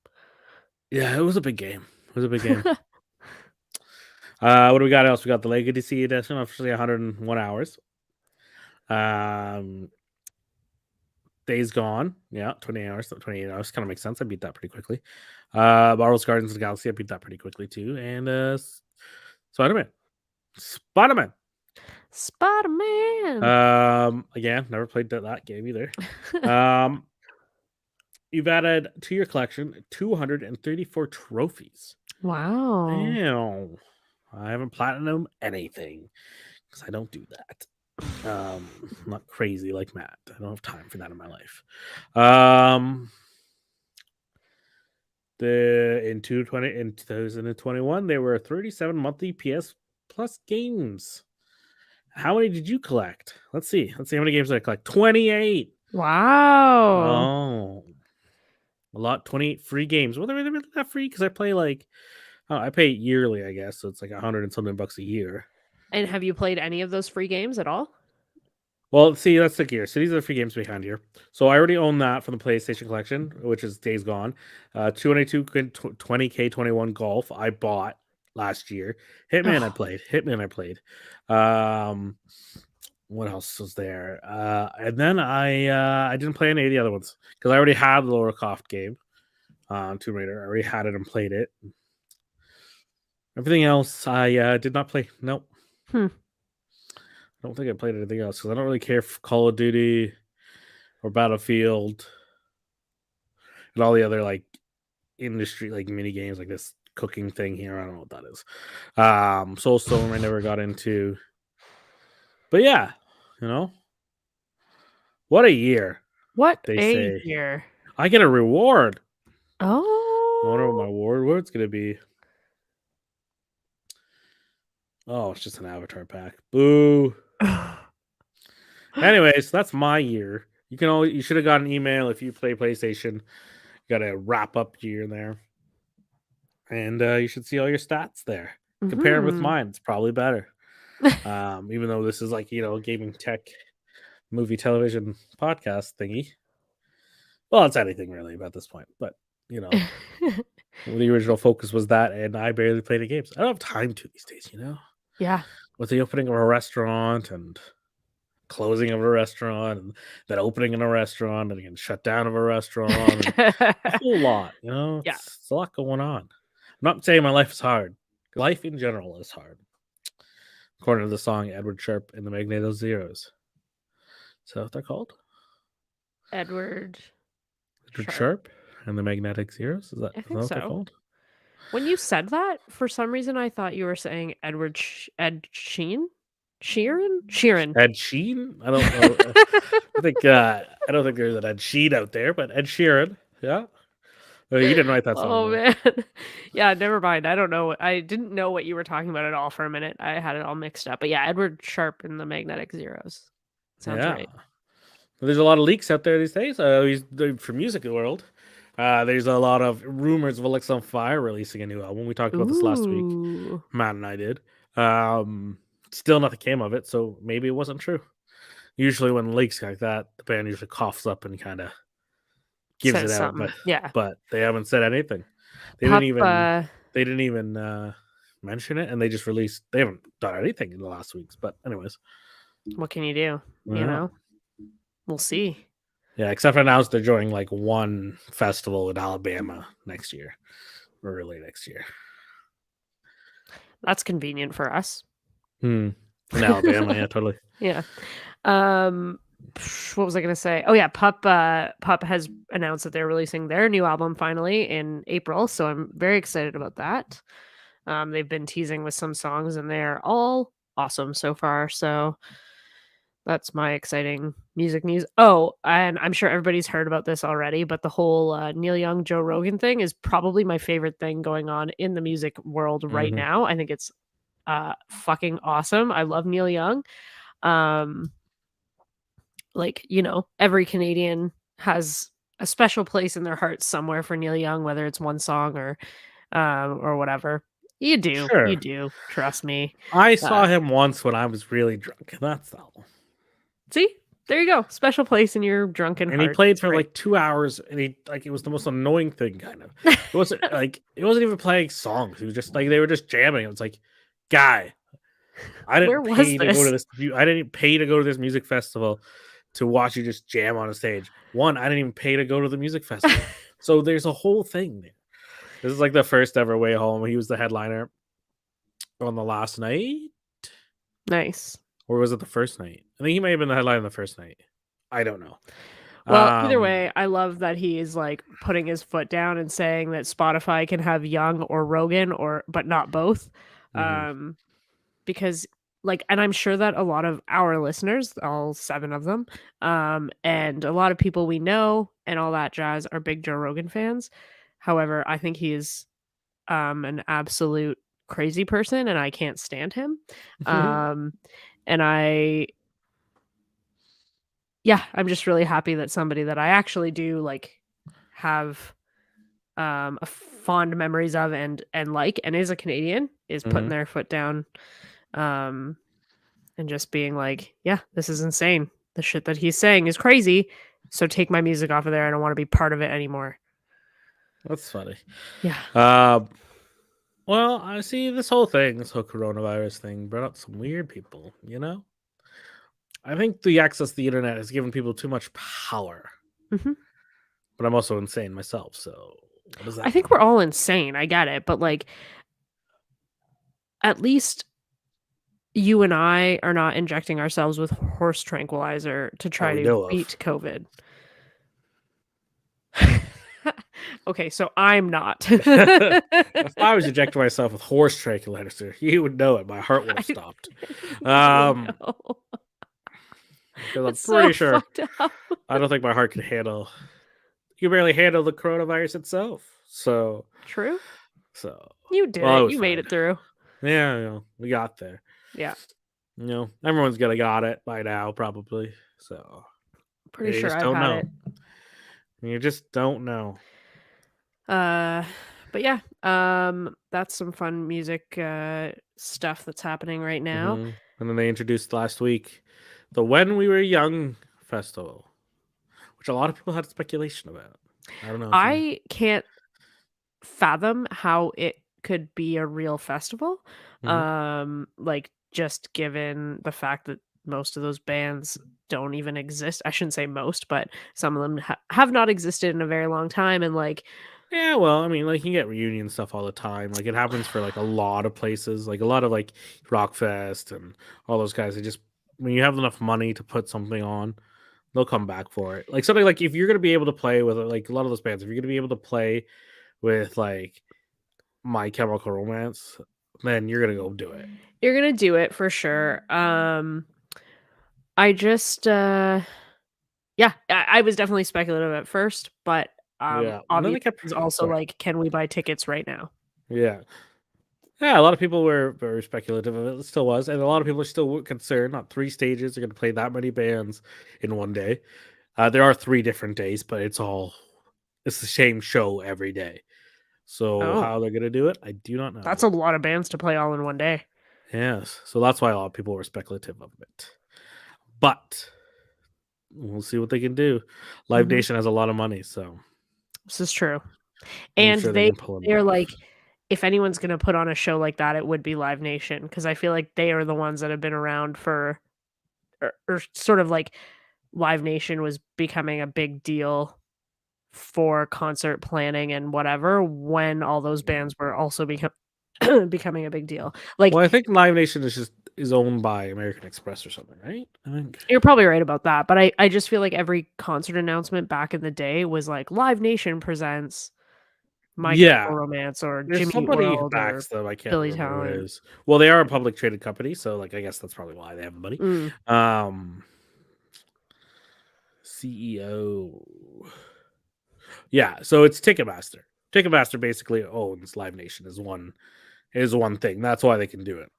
Yeah, it was a big game. What do we got else? We got the Legacy Edition, officially 101 hours. Days Gone, yeah, 20 hours, 28 hours. Kind of makes sense. I beat that pretty quickly. Marvel's Guardians of the Galaxy, I beat that pretty quickly too. And Spider-Man. Again, never played that game either. You've added to your collection 234 trophies.
Wow.
Damn. I haven't platinum anything because I don't do that. I'm not crazy like Matt. I don't have time for that in my life. In 2021, there were 37 monthly PS Plus games. How many did you collect? Let's see. How many games did I collect. 28.
Wow.
Oh, a lot. 28 free games. Well, they're really not free because I play I pay yearly, I guess. So it's like 100 and something bucks a year.
And have you played any of those free games at all?
Well, see, that's the gear. So these are the free games behind here. So I already own that from the PlayStation Collection, which is Days Gone. 292 20K21 Golf I bought last year. Hitman I played. What else was there? And then I didn't play any of the other ones because I already had the Lara Croft game, Tomb Raider. I already had it and played it. Everything else I did not play. Nope. I don't think I played anything else because I don't really care for Call of Duty or Battlefield and all the other industry mini games like this cooking thing here. I don't know what that is. Soulstorm I never got into. But yeah, you know, what a year,
What
they
a
say.
year.
I get a reward. I wonder what my
Oh.
reward's gonna be. Oh, it's just an avatar pack. Boo. Anyways, that's my year. You should have got an email if you play PlayStation. You got to wrap up year there, and you should see all your stats there. Compare 'em with
Mhm.
mine; it's probably better. Even though this is like gaming tech, movie, television, podcast thingy. Well, it's anything really at this point, but you know, the original focus was that, and I barely play the games. I don't have time to these days,
Yeah.
with the opening of a restaurant and closing of a restaurant and then opening in a restaurant and again shut down of a restaurant and a whole lot,
Yeah.
it's a lot going on. I'm not saying my life is hard. Life in general is hard. According to the song Edward Sharpe and the Magneto Zeros. Is that what they're called?
Edward
Edward
Sharpe.
Sharpe and the Magnetic Zeros? Is that
I
is that
think
what they're
so.
called?
When you said that, for some reason I thought you were saying Ed Sheeran? Sheeran.
Ed Sheeran? I don't know. I don't think there's an Ed Sheeran out there, but Ed Sheeran, yeah. You didn't write that song
Oh,
though.
man. Yeah, never mind. I don't know. I didn't know what you were talking about at all for a minute. I had it all mixed up. But yeah, Edward Sharpe and the Magnetic Zeros. Sounds
Yeah.
right.
There's a lot of leaks out there these days. For music world. There's a lot of rumors of Alexa on Fire releasing a new album. We talked about this last week.
Ooh.
Matt and I did. Still nothing came of it, so maybe it wasn't true. Usually when leaks like that, the band usually coughs up and kind of gives
Says
it out,
something. Yeah.
but they haven't said anything. They
Pup,
didn't even mention it, and they just released. They haven't done anything in the last weeks. But anyways,
what can you do? You
yeah.
know? We'll see.
Yeah, except for announced they're joining like one festival in Alabama next year, or early next year.
That's convenient for us.
In Alabama, yeah, totally.
Yeah. What was I gonna say? Oh yeah, Pup has announced that they're releasing their new album finally in April, so I'm very excited about that. They've been teasing with some songs and they're all awesome so far. So that's my exciting music news. Oh, and I'm sure everybody's heard about this already, but the whole Neil Young, Joe Rogan thing is probably my favorite thing going on in the music world right
Mhm.
now. I think it's fucking awesome. I love Neil Young. Like, every Canadian has a special place in their heart somewhere for Neil Young, whether it's one song or whatever. You
Sure.
do. Trust me.
I saw him once when I was really drunk, and that's all.
See, there you go. Special place in your drunken
And he
heart.
played
It's
for
great.
like 2 hours, and it was the most annoying thing, kind of. It wasn't even playing songs. He was just like they were just jamming. It was like, guy, I
Where
didn't
was
pay to go to
this?
this. I didn't pay to go to this music festival to watch you just jam on a stage. One, I didn't even pay to go to the music festival. So there's a whole thing there. This is like the first ever Way Home. He was the headliner on the last night,
Nice.
or was it the first night? I think he may have been the headliner the first night. I don't know.
Well, either way, I love that he is like putting his foot down and saying that Spotify can have Young or Rogan but not both.
Mhm.
Because and I'm sure that a lot of our listeners, all 7 of them, and a lot of people we know and all that jazz are big Joe Rogan fans. However, I think he is an absolute crazy person and I can't stand him. And I'm just really happy that somebody that I actually do have a fond memories of and and is a Canadian is putting
Mhm.
their foot down and just being like, yeah, this is insane. The shit that he's saying is crazy. So take my music off of there. I don't want to be part of it anymore.
That's funny.
Yeah.
Well, I see this whole coronavirus thing brought up some weird people, I think the access to the internet has given people too much power.
hmm
But I'm also insane myself, so what does that
I think
mean?
we're all insane. I get it. But at least you and I are not injecting ourselves with horse tranquilizer to try
we
to
know of.
beat COVID. Okay, so I'm not.
If I was injecting myself with horse tranquilizer, you would know it. My heart would have stopped.
Oh,
Um,
no.
because I'm
It's so
pretty sure
fucked up.
I don't think my heart can handle. You barely handle the coronavirus itself. So,
True.
so
You did
well, it
it.
was
You made
fine.
it through.
Yeah, we got there.
Yeah.
Everyone's gonna got it by now, probably. So
Pretty
you
sure
just
I've
don't
had
know.
it.
You just don't know.
But yeah, that's some fun music stuff that's happening right now.
And then they introduced last week the When We Were Young festival, which a lot of people had speculation about. I don't know if you.
I can't fathom how it could be a real festival.
Mhm.
Like just given the fact that most of those bands don't even exist. I shouldn't say most, but some of them have not existed in a very long time, and like
Yeah, well, I mean, like you get reunion stuff all the time. Like it happens for like a lot of places, like a lot of like Rockfest and all those guys. They just when you have enough money to put something on, they'll come back for it. Like something like if you're gonna be able to play with like a lot of those bands, if you're gonna be able to play with like My Chemical Romance, then you're gonna go do it.
you're gonna do it for sure. I just yeah, I was definitely speculative at first, but
Yeah, and then
obviously
they kept.
it's also
Sorry.
like, can we buy tickets right now?
Yeah, yeah. A lot of people were very speculative of it. It still was, and a lot of people are still concerned. Not three stages are going to play that many bands in one day. There are 3 different days, but it's the same show every day. So
Oh,
how they're going to do it, I do not
that's
know.
a lot of bands to play all in one day.
Yes, so that's why a lot of people were speculative of it. But we'll see what they can do. Live
Mhm.
Nation has a lot of money, so
This is true.
I'm
And
sure they can pull it
they're
off.
like, if anyone's gonna put on a show like that, it would be Live Nation because I feel like they are the ones that have been around for or sort of like Live Nation was becoming a big deal for concert planning and whatever when all those bands were also becoming a big deal. Like,
Well, I think Live Nation is owned by American Express or something, right? I think.
you're probably right about that, but I just feel like every concert announcement back in the day was like Live Nation presents My
Yeah,
Chemical Romance or
there's
Jimmy Eat
somebody who
World or
backs them. I can't
Billy
remember who it
Talent.
is. Well, they are a public traded company, so like I guess that's probably why they have the money.
Mm.
Um, CEO. Yeah, so it's Ticketmaster. Ticketmaster basically owns Live Nation is one thing. That's why they can do it.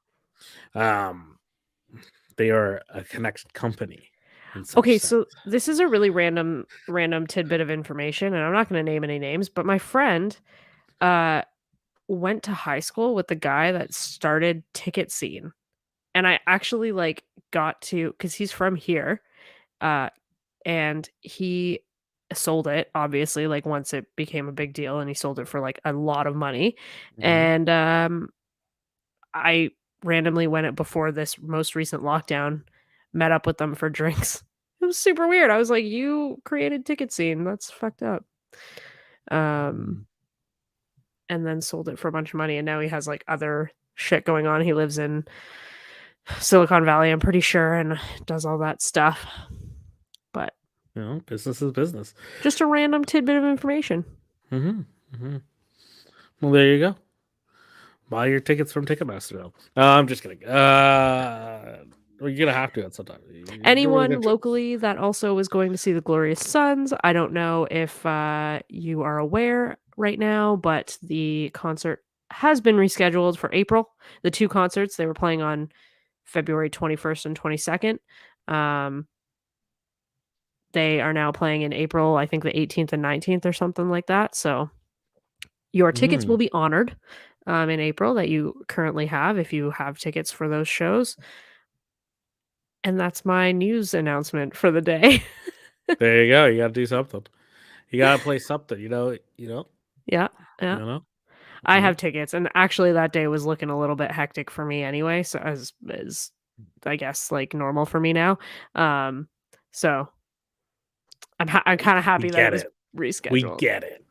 They are a connected company in such
Okay,
sense.
so this is a really random tidbit of information, and I'm not going to name any names, but my friend uh went to high school with the guy that started Ticket Scene. And I actually like got to cuz he's from here. Uh and he sold it obviously like once it became a big deal and he sold it for like a lot of money.
Mhm.
And I randomly went it before this most recent lockdown, met up with them for drinks. It was super weird. I was like, "You created Ticket Scene. That's fucked up." Um,
Mhm.
and then sold it for a bunch of money, and now he has like other shit going on. He lives in Silicon Valley, I'm pretty sure, and does all that stuff. But
Business is business.
just a random tidbit of information.
Hmm. Hmm. Well, there you go. Buy your tickets from Ticketmaster. Though. I'm just kidding. Well, you're gonna have to at some time. You're really
Anyone
good.
locally that also was going to see the Glorious Sons, I don't know if you are aware right now, but the concert has been rescheduled for April. The two concerts they were playing on February 21st and 22nd. Um, they are now playing in April, I think the 18th and 19th or something like that. So your tickets will
Mhm.
be honored in April that you currently have if you have tickets for those shows. And that's my news announcement for the day.
There you go. You got to do something. You got to play something.
Yeah,
You
yeah.
know.
I
You know.
have tickets, and actually that day was looking a little bit hectic for me anyway, so as I guess, like, normal for me now. Um, so I'm kinda
We
happy that it
get
was
it. We
rescheduled.
get it.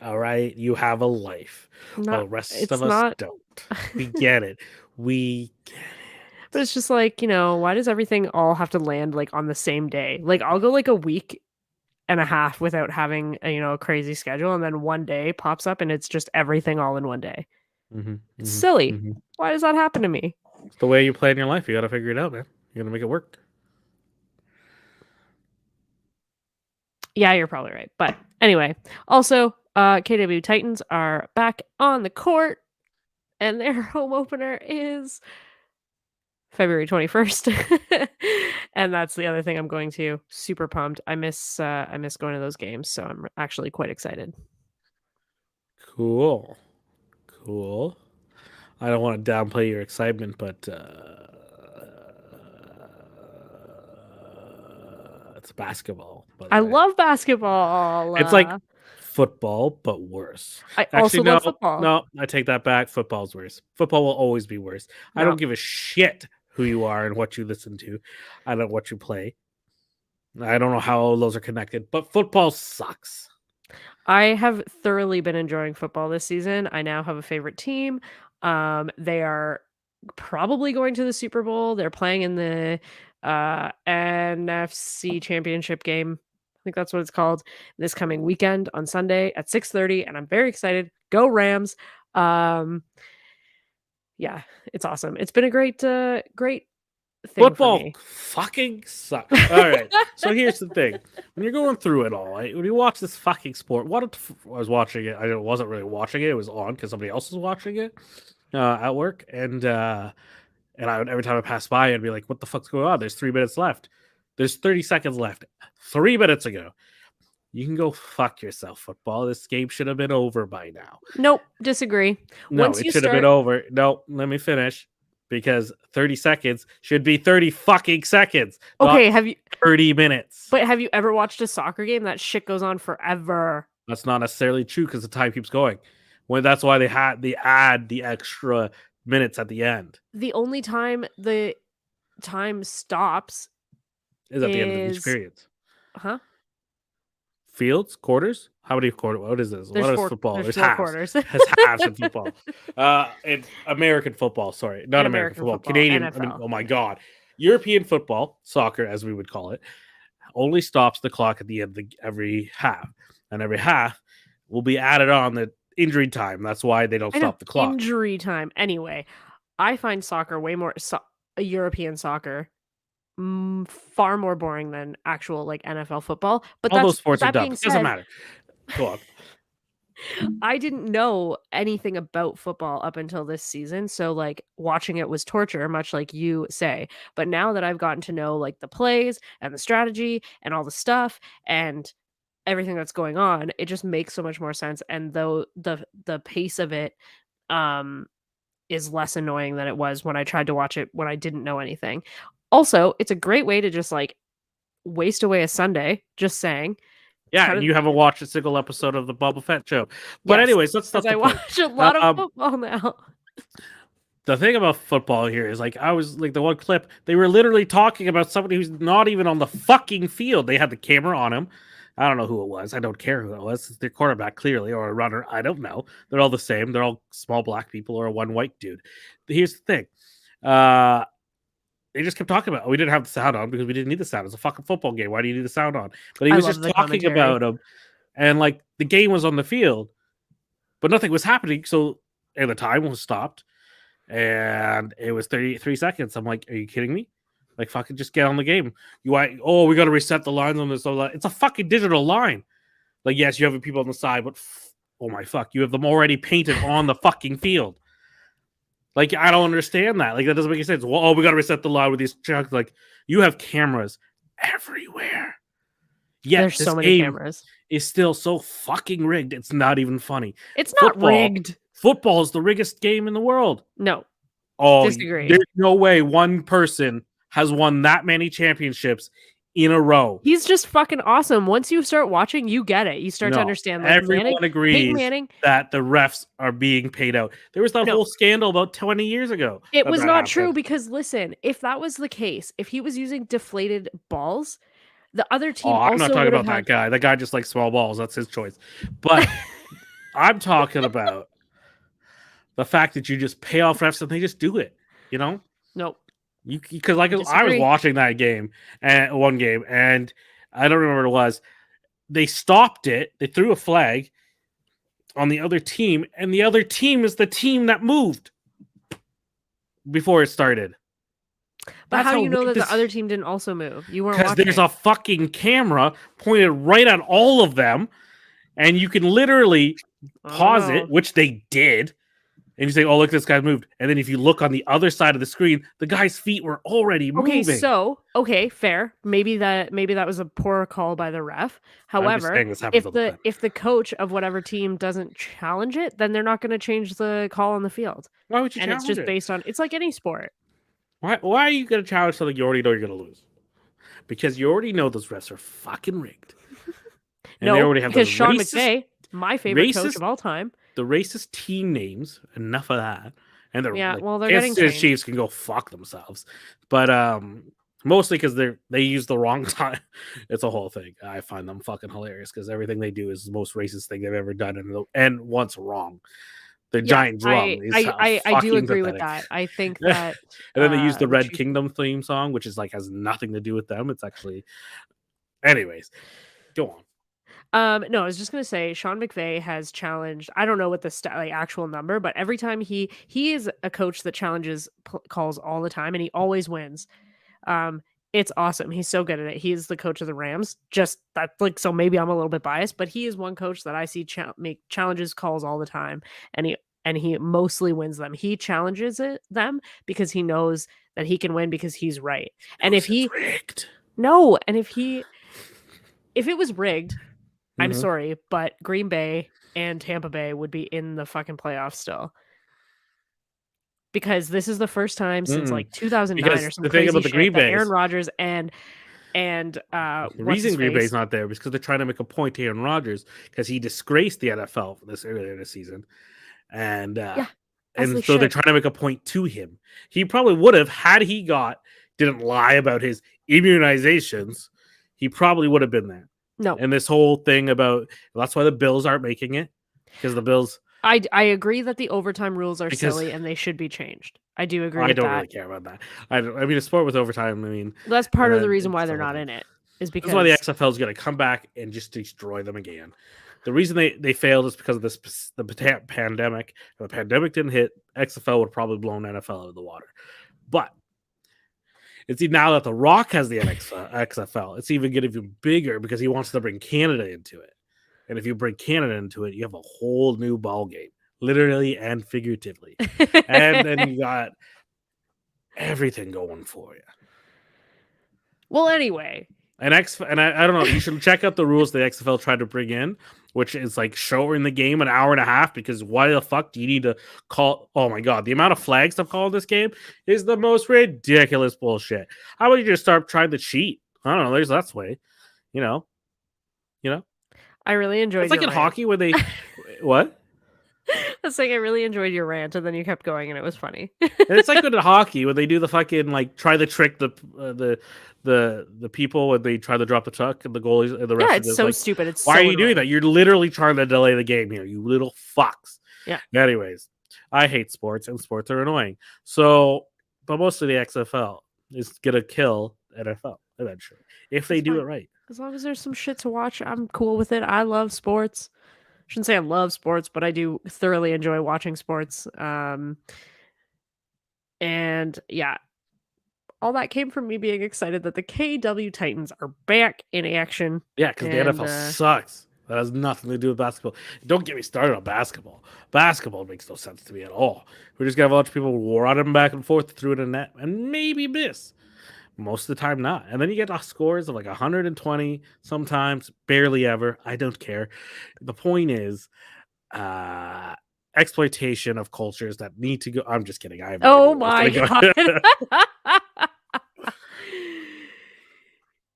All right. You have a life, while
Not
the rest of
it's
us
not
don't. We get it. We get
but
it.
it's just like, why does everything all have to land, like, on the same day? Like, I'll go, like, a week and a half without having a crazy schedule, and then one day pops up and it's just everything all in one day. It's silly. Why does that happen to me?
It's the way you plan your life. You got to figure it out, man. You got to make it work.
Yeah, you're probably right. But anyway, also, KW Titans are back on the court, and their home opener is February 21st. And that's the other thing I'm going to. Super pumped. I miss going to those games, so I'm actually quite excited.
Cool. I don't want to downplay your excitement, but it's basketball. By the
I
way.
love basketball.
It's like football, but worse.
I also love football.
No, I take that back. Football's worse. Football will always be worse. I don't give a shit who you are and what you listen to. I don't know what you play. I don't know how all those are connected, but football sucks.
I have thoroughly been enjoying football this season. I now have a favorite team. They are probably going to the Super Bowl. They're playing in the NFC Championship game. I think that's what it's called, this coming weekend on Sunday at 6:30, and I'm very excited. Go Rams. Yeah, it's awesome. It's been a great thing
Football
for me.
fucking sucks. All right. So here's the thing. When you're going through it all, right, when you watch this fucking sport, I was watching it. I wasn't really watching it. It was on because somebody else was watching it at work. And every time I pass by, I'd be like, what the fuck's going on? There's 3 minutes left. There's 30 seconds left. 3 minutes ago. You can go fuck yourself, football. This game should have been over by now.
Nope. Disagree.
No, it should have been over. No, let me finish. Because 30 seconds should be 30 fucking seconds.
Okay, have you
30 minutes?
But have you ever watched a soccer game? That shit goes on forever.
That's not necessarily true because the time keeps going. That's why they add the extra minutes at the end.
The only time the time stops
is at the end of each period.
Huh?
Fields, quarters. How many quarters? What is this?
There's
what
four,
is football?
There's
halves.
quarters.
There's halves in football. It's American football. Sorry, not American football. Canadian.
NFL.
I mean, oh my god, European football, soccer, as we would call it, only stops the clock at the end of every half, and every half will be added on the injury time. That's why they don't stop the clock.
Injury time. Anyway, I find soccer way more European soccer. Far more boring than actual like NFL football, but
all those sports are dumb. It doesn't matter. Go on.
I didn't know anything about football up until this season, so like watching it was torture, much like you say. But now that I've gotten to know like the plays and the strategy and all the stuff and everything that's going on, it just makes so much more sense. And though the pace of it is less annoying than it was when I tried to watch it when I didn't know anything. Also, it's a great way to just like waste away a Sunday, just saying.
Yeah, and you haven't watched a single episode of the Boba Fett show. But anyways, that's stuff.
I watch a lot of football now.
The thing about football here is like I was like the one clip, they were literally talking about somebody who's not even on the fucking field. They had the camera on him. I don't know who it was. I don't care who it was. It's their quarterback, clearly, or a runner. I don't know. They're all the same. They're all small black people or one white dude. Here's the thing. They just kept talking about, we didn't have the sound on because we didn't need the sound. It's a fucking football game. Why do you need the sound on? But he was just talking about him. And like the game was on the field, but nothing was happening. So, and the time was stopped. And it was 33 seconds. I'm like, are you kidding me? Like, fucking just get on the game. We got to reset the lines on this. It's a fucking digital line. Like, yes, you have people on the side, but oh my fuck, you have them already painted on the fucking field. Like, I don't understand that. Like, that doesn't make any sense. Well, we got to reset the line with these chunks. Like, you have cameras everywhere. Yet
there's so many cameras.
Is still so fucking rigged. It's not even funny.
It's not rigged.
Football is the riggest game in the world.
No.
Oh,
disagree.
There's no way one person has won that many championships in a row.
He's just fucking awesome. Once you start watching, you get it. You start to understand. Like,
everyone agrees that the refs are being paid out. There was that whole scandal about 20 years ago.
It was not true because, listen, if that was the case, if he was using deflated balls, the other team
I'm not talking about that guy. That guy just likes small balls. That's his choice. But I'm talking about the fact that you just pay off refs and they just do it. You know?
Nope.
Because like I was watching that game and one game, and I don't remember what it was. they stopped it. They threw a flag on the other team, and the other team is the team that moved before it started.
But
That's
how do you know
rigged
that
this-
the other team didn't also move? You weren't
Because
watching.
there's a fucking camera pointed right at all of them, and you can literally pause it, which they did, and you say, "Oh, look, this guy moved." And then if you look on the other side of the screen, the guy's feet were already moving.
Okay, fair. Maybe that was a poor call by the ref.
I'm just
However,
saying this happens all the time.
if the coach of whatever team doesn't challenge it, then they're not going to change the call on the field.
Why would you
And it's
challenge
just
it?
based on, it's like any sport.
Why are you going to challenge something you already know you're going to lose? Because you already know those refs are fucking rigged. And
No,
they already have
because
those
Sean
racist,
McVay, my favorite coach of all time.
the racist team names. Enough of that. And they're
Yeah,
like,
well, they're
Kansas
getting
City Chiefs can go fuck themselves. But mostly because they use the wrong time. It's a whole thing. I find them fucking hilarious because everything they do is the most racist thing they've ever done, and once wrong. The giant drum is
I do agree
pathetic.
with that. I think that
and then they use the Red Kingdom theme song, which is like has nothing to do with them. It's actually, anyways, go on.
No, I was just gonna say Sean McVay has challenged. I don't know what the actual number, but every time he is a coach that challenges calls all the time, and he always wins. It's awesome. He's so good at it. He is the coach of the Rams. Just that, like, so maybe I'm a little bit biased, but he is one coach that I see make challenges calls all the time, and he mostly wins them. He challenges them because he knows that he can win because he's right. And if he
rigged,
if it was rigged, I'm
Mhm.
sorry, but Green Bay and Tampa Bay would be in the fucking playoffs still. Because this is the first time since like 2009
Because
or some
the thing
crazy
about the
shit
Green
that
Bay
Aaron
is-
Rodgers and
The
what's his
reason Green
face?
Bay's not there is because they're trying to make a point to Aaron Rodgers because he disgraced the NFL earlier this season, and
as
and
they
so they're
should.
trying to make a point to him. He probably would have had he didn't lie about his immunizations. He probably would have been there.
No,
And this whole thing about that's why the Bills aren't making it because the Bills.
I agree that the overtime rules are
Because-
silly and they should be changed. I do agree
I
with
don't
that.
really care about that. I mean, a sport with overtime. I mean,
That's part of
and
the reason
it's
why they're
the whole
not
thing.
in it. Is because
That's why the XFL is going to come back and just destroy them again. The reason they failed is because of the pandemic. If the pandemic didn't hit, XFL would have probably blown NFL out of the water. But it's now that The Rock has the XFL, it's even getting even bigger because he wants to bring Canada into it. And if you bring Canada into it, you have a whole new ball game, literally and figuratively. And then you got everything going for you.
Well, anyway,
I don't know. You should check out the rules the XFL tried to bring in, which is like shorten the game an hour and a half. Because why the fuck do you need to call? Oh my god, the amount of flags I've called this game is the most ridiculous bullshit. How about you just start trying to cheat? I don't know. That's way, you know.
I really enjoyed.
It's like
your
in
rant.
hockey where they what?
It's like I really enjoyed your rant, and then you kept going, and it was funny.
And it's like in hockey when they do the fucking like try to trick the people when they try to drop the puck and the goalies and the rest.
Yeah,
of
it's
it.
so
Like,
stupid. It's
why
so
are you doing
annoying.
that? You're literally trying to delay the game here, you little fucks.
Yeah.
Anyways, I hate sports and sports are annoying. So, but mostly the XFL is gonna kill NFL eventually if they
That's
do
fine.
it right.
As long as there's some shit to watch, I'm cool with it. I love sports. Shouldn't say I love sports, but I do thoroughly enjoy watching sports. And yeah, all that came from me being excited that the KW Titans are back in action.
Yeah, because the
And,
NFL sucks. That has nothing to do with basketball. Don't get me started on basketball. Basketball makes no sense to me at all. We're just gonna have a bunch of people running back and forth through the net and maybe miss. Most of the time, not. And then you get scores of like 120, sometimes barely ever. I don't care. The point is, exploitation of cultures that need to go. I'm just kidding. I have no
oh
idea
my
what's gonna
god.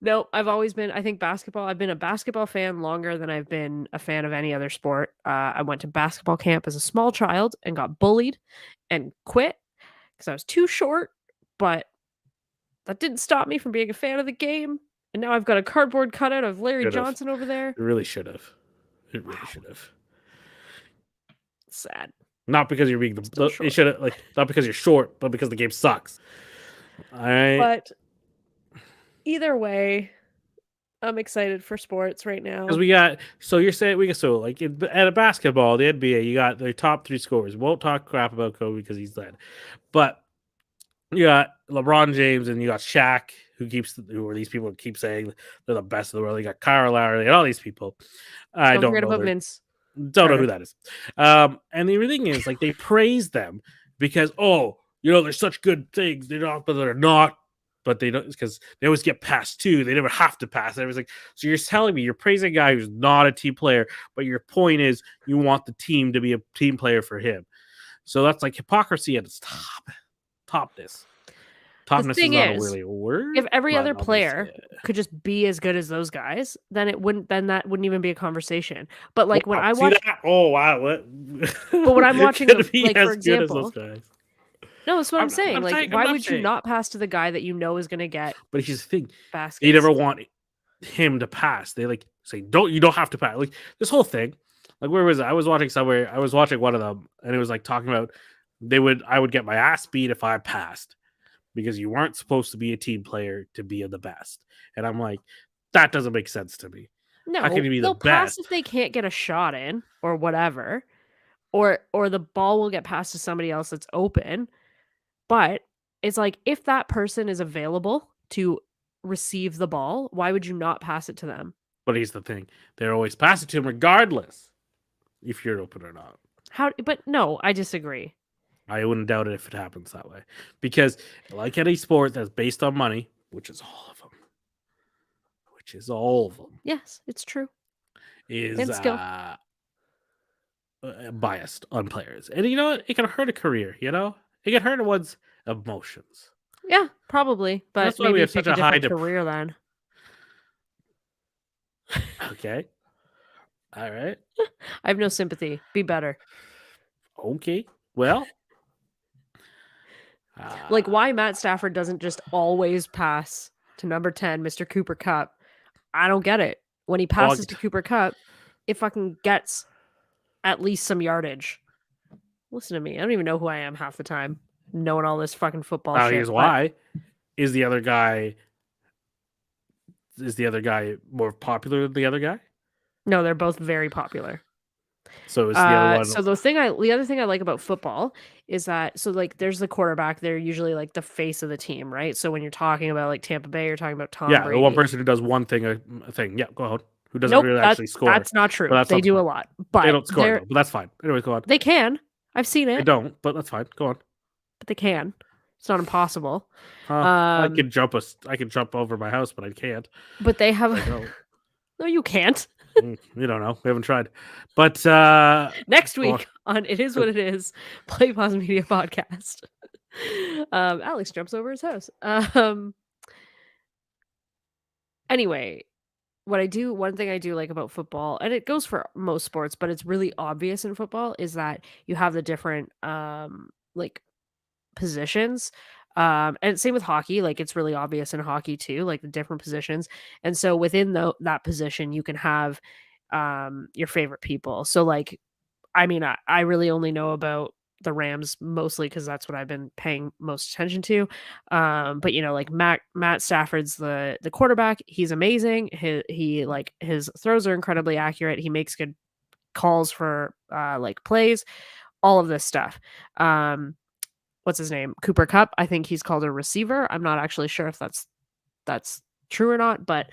No, I've always been, I think basketball, I've been a basketball fan longer than I've been a fan of any other sport. I went to basketball camp as a small child and got bullied and quit because I was too short, but that didn't stop me from being a fan of the game. And now I've got a cardboard cutout of Larry
Should've.
Johnson over there.
It really should have. It really should have.
Sad.
Not because you're being
Still
it
short.
should have not because you're short, but because the game sucks. All right.
But either way, I'm excited for sports right now.
Because we got, so you're saying we so like at a basketball, the NBA, you got the top 3 scorers. Won't talk crap about Kobe because he's dead, but you got LeBron James and you got Shaq, who are these people who keep saying they're the best in the world. You got Kyle Lowry and all these people. I
Don't
don't
forget
know
about
their
Vince.
don't know who
Carter.
that is. And the thing is, like, they praise them because, oh, they're such good things. They're not, but they're not. But they don't, because they always get past 2. They never have to pass. And like, so you're telling me you're praising a guy who's not a team player, but your point is you want the team to be a team player for him. So that's like hypocrisy at its topness. Topness is
thing
not
is,
really a word.
If every
but
other
I'll just
player
say it.
could just be as good as those guys, then that wouldn't even be a conversation. But like when
Wow,
I
see
watch,
that? Oh wow, what?
but when I'm watching
Could
them,
be
like for
as good as those
example,
guys.
no, that's what I'm saying. Like,
I'm
why
not
would you
saying.
not pass to the guy that you know is going to get
But here's the thing:
baskets?
they never want him to pass. They like say, you don't have to pass." Like this whole thing. Like where was it? I was watching somewhere. I was watching one of them, and it was like talking about I would get my ass beat if I passed because you weren't supposed to be a team player to be the best. And I'm like, that doesn't make sense to me. How can
No,
you be the
they'll pass
best?
if they can't get a shot in or whatever, or the ball will get passed to somebody else that's open. But it's like if that person is available to receive the ball, why would you not pass it to them?
But here's the thing: they're always passing to him regardless if you're open or not.
How? But no, I disagree.
I wouldn't doubt it if it happens that way. Because, like any sport that's based on money, which is all of them,
Yes, it's true.
is
And skill.
biased on players. And you know what? It can hurt a career, It can hurt one's emotions.
Yeah, probably. But
That's why we
maybe
have
pick
such
a
a high
different career then.
Okay. All right.
I have no sympathy. Be better.
Okay. Well.
Like why Matt Stafford doesn't just always pass to number 10, Mr. Cooper Cup. I don't get it. When he passes to Cooper Cup, it fucking gets at least some yardage. Listen to me. I don't even know who I am half the time, knowing all this fucking football shit.
Here's why. Is the other guy more popular than the other guy?
No, they're both very popular.
So is the other one.
So the other thing I like about football is that like there's the quarterback. They're usually like the face of the team, right? So when you're talking about like Tampa Bay, you're talking about Tom Brady.
The one person who does one thing, a thing. Yeah, go ahead. Who doesn't
Nope,
really actually score?
That's not true.
That's
They
not the
do a
point.
lot, but
They don't score, but that's fine. Anyways, go on.
They can. I've seen
They
it.
don't, but that's fine. Go on.
But they can. It's not impossible.
I can jump over my house, but I can't.
But they have.
I don't.
No, you can't.
We don't know. We haven't tried. But
next week on It Is What It Is, Play Pause Media Podcast. Alex jumps over his house. Anyway, one thing I do like about football, and it goes for most sports, but it's really obvious in football, is that you have the different like positions. And same with hockey, like it's really obvious in hockey too, like the different positions. And so within that position, you can have your favorite people. So like, I mean, I really only know about the Rams mostly because that's what I've been paying most attention to. But like Matt Stafford's the quarterback. He's amazing. His throws are incredibly accurate. He makes good calls for like plays, all of this stuff. What's his name? Cooper Cup. I think he's called a receiver. I'm not actually sure if that's true or not, but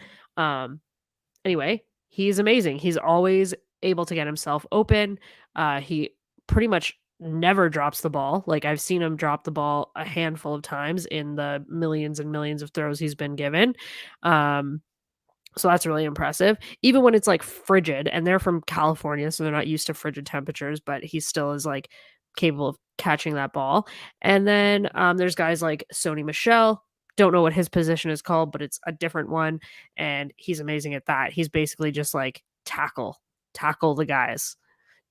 anyway, he's amazing. He's always able to get himself open. He pretty much never drops the ball. Like I've seen him drop the ball a handful of times in the millions and millions of throws he's been given. So that's really impressive. Even when it's like frigid, and they're from California, so they're not used to frigid temperatures, but he still is like capable of catching that ball. And then there's guys like Sony Michel. Don't know what his position is called, but it's a different one. And he's amazing at that. He's basically just like tackle the guys.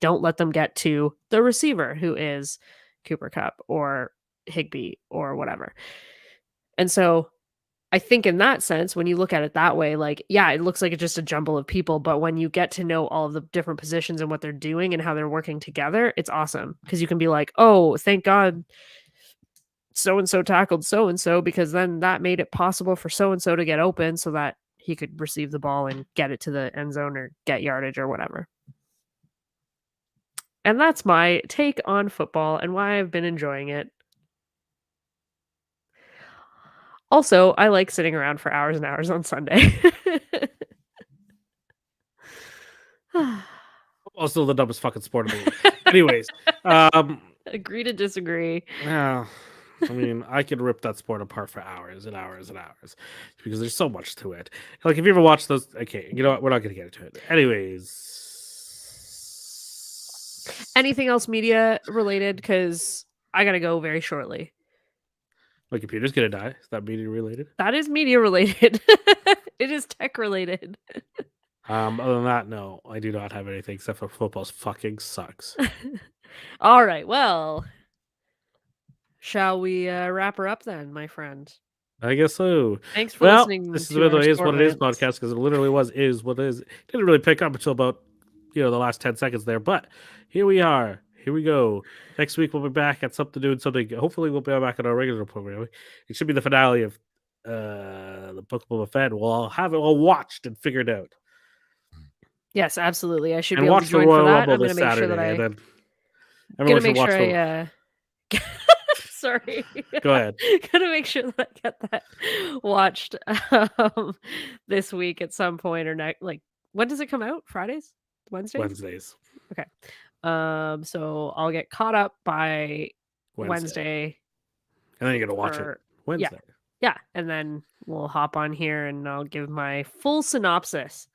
Don't let them get to the receiver, who is Cooper Cup or Higbee or whatever. And so I think in that sense, when you look at it that way, like, yeah, it looks like it's just a jumble of people. But when you get to know all of the different positions and what they're doing and how they're working together, it's awesome. Because you can be like, oh, thank God so-and-so tackled so-and-so, because then that made it possible for so-and-so to get open so that he could receive the ball and get it to the end zone or get yardage or whatever. And that's my take on football and why I've been enjoying it. Also, I like sitting around for hours and hours on Sunday.
Football's still the dumbest fucking sport in the world. Anyways,
Agree to disagree.
yeah, I mean, I could rip that sport apart for hours and hours and hours because there's so much to it. Like, if you ever watch those, okay, you know what? We're not going to get into it. Anyways,
Anything else media related? Because I gotta go very shortly.
my computer's going to die. Is that media related?
That is media related. It is tech related.
Other than that, no, I do not have anything except for football fucking sucks.
All right. Well, shall we wrap her up then, my friend?
I guess so.
Thanks for
Well,
listening.
this is
to our
Is What
sport
It Is
rants.
podcast because it literally is what it is. It didn't really pick up until about the last 10 seconds there, but here we are. Here we go. Next week we'll be back at something doing something. Hopefully we'll be back at our regular program. It should be the finale of the Book of Boba Fett. We'll all have it all watched and figured out.
Yes, absolutely. I should
And
be able to
watch the
join for
Royal
that.
Rumble
I'm
this
gonna make sure
Saturday,
that I.
and then
Gonna
everyone should
make
watch
sure
the.
I. Sorry.
Go ahead.
Gonna make sure that I get that watched this week at some point or next. Like, when does it come out? Fridays?
Wednesdays.
Okay. So I'll get caught up by Wednesday.
And then you're gonna watch it
or-
Wednesday.
Yeah, and then we'll hop on here and I'll give my full synopsis.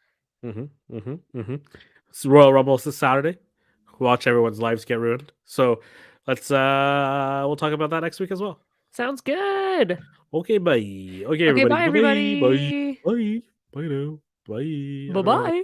So Royal Rumble this Saturday. Watch everyone's lives get ruined. So let's we'll talk about that next week as well.
Sounds good.
Okay, bye. Okay,
Okay,
everybody.
bye, everybody.
Bye. Bye. Bye now. Bye.
Bye-bye.
Bye.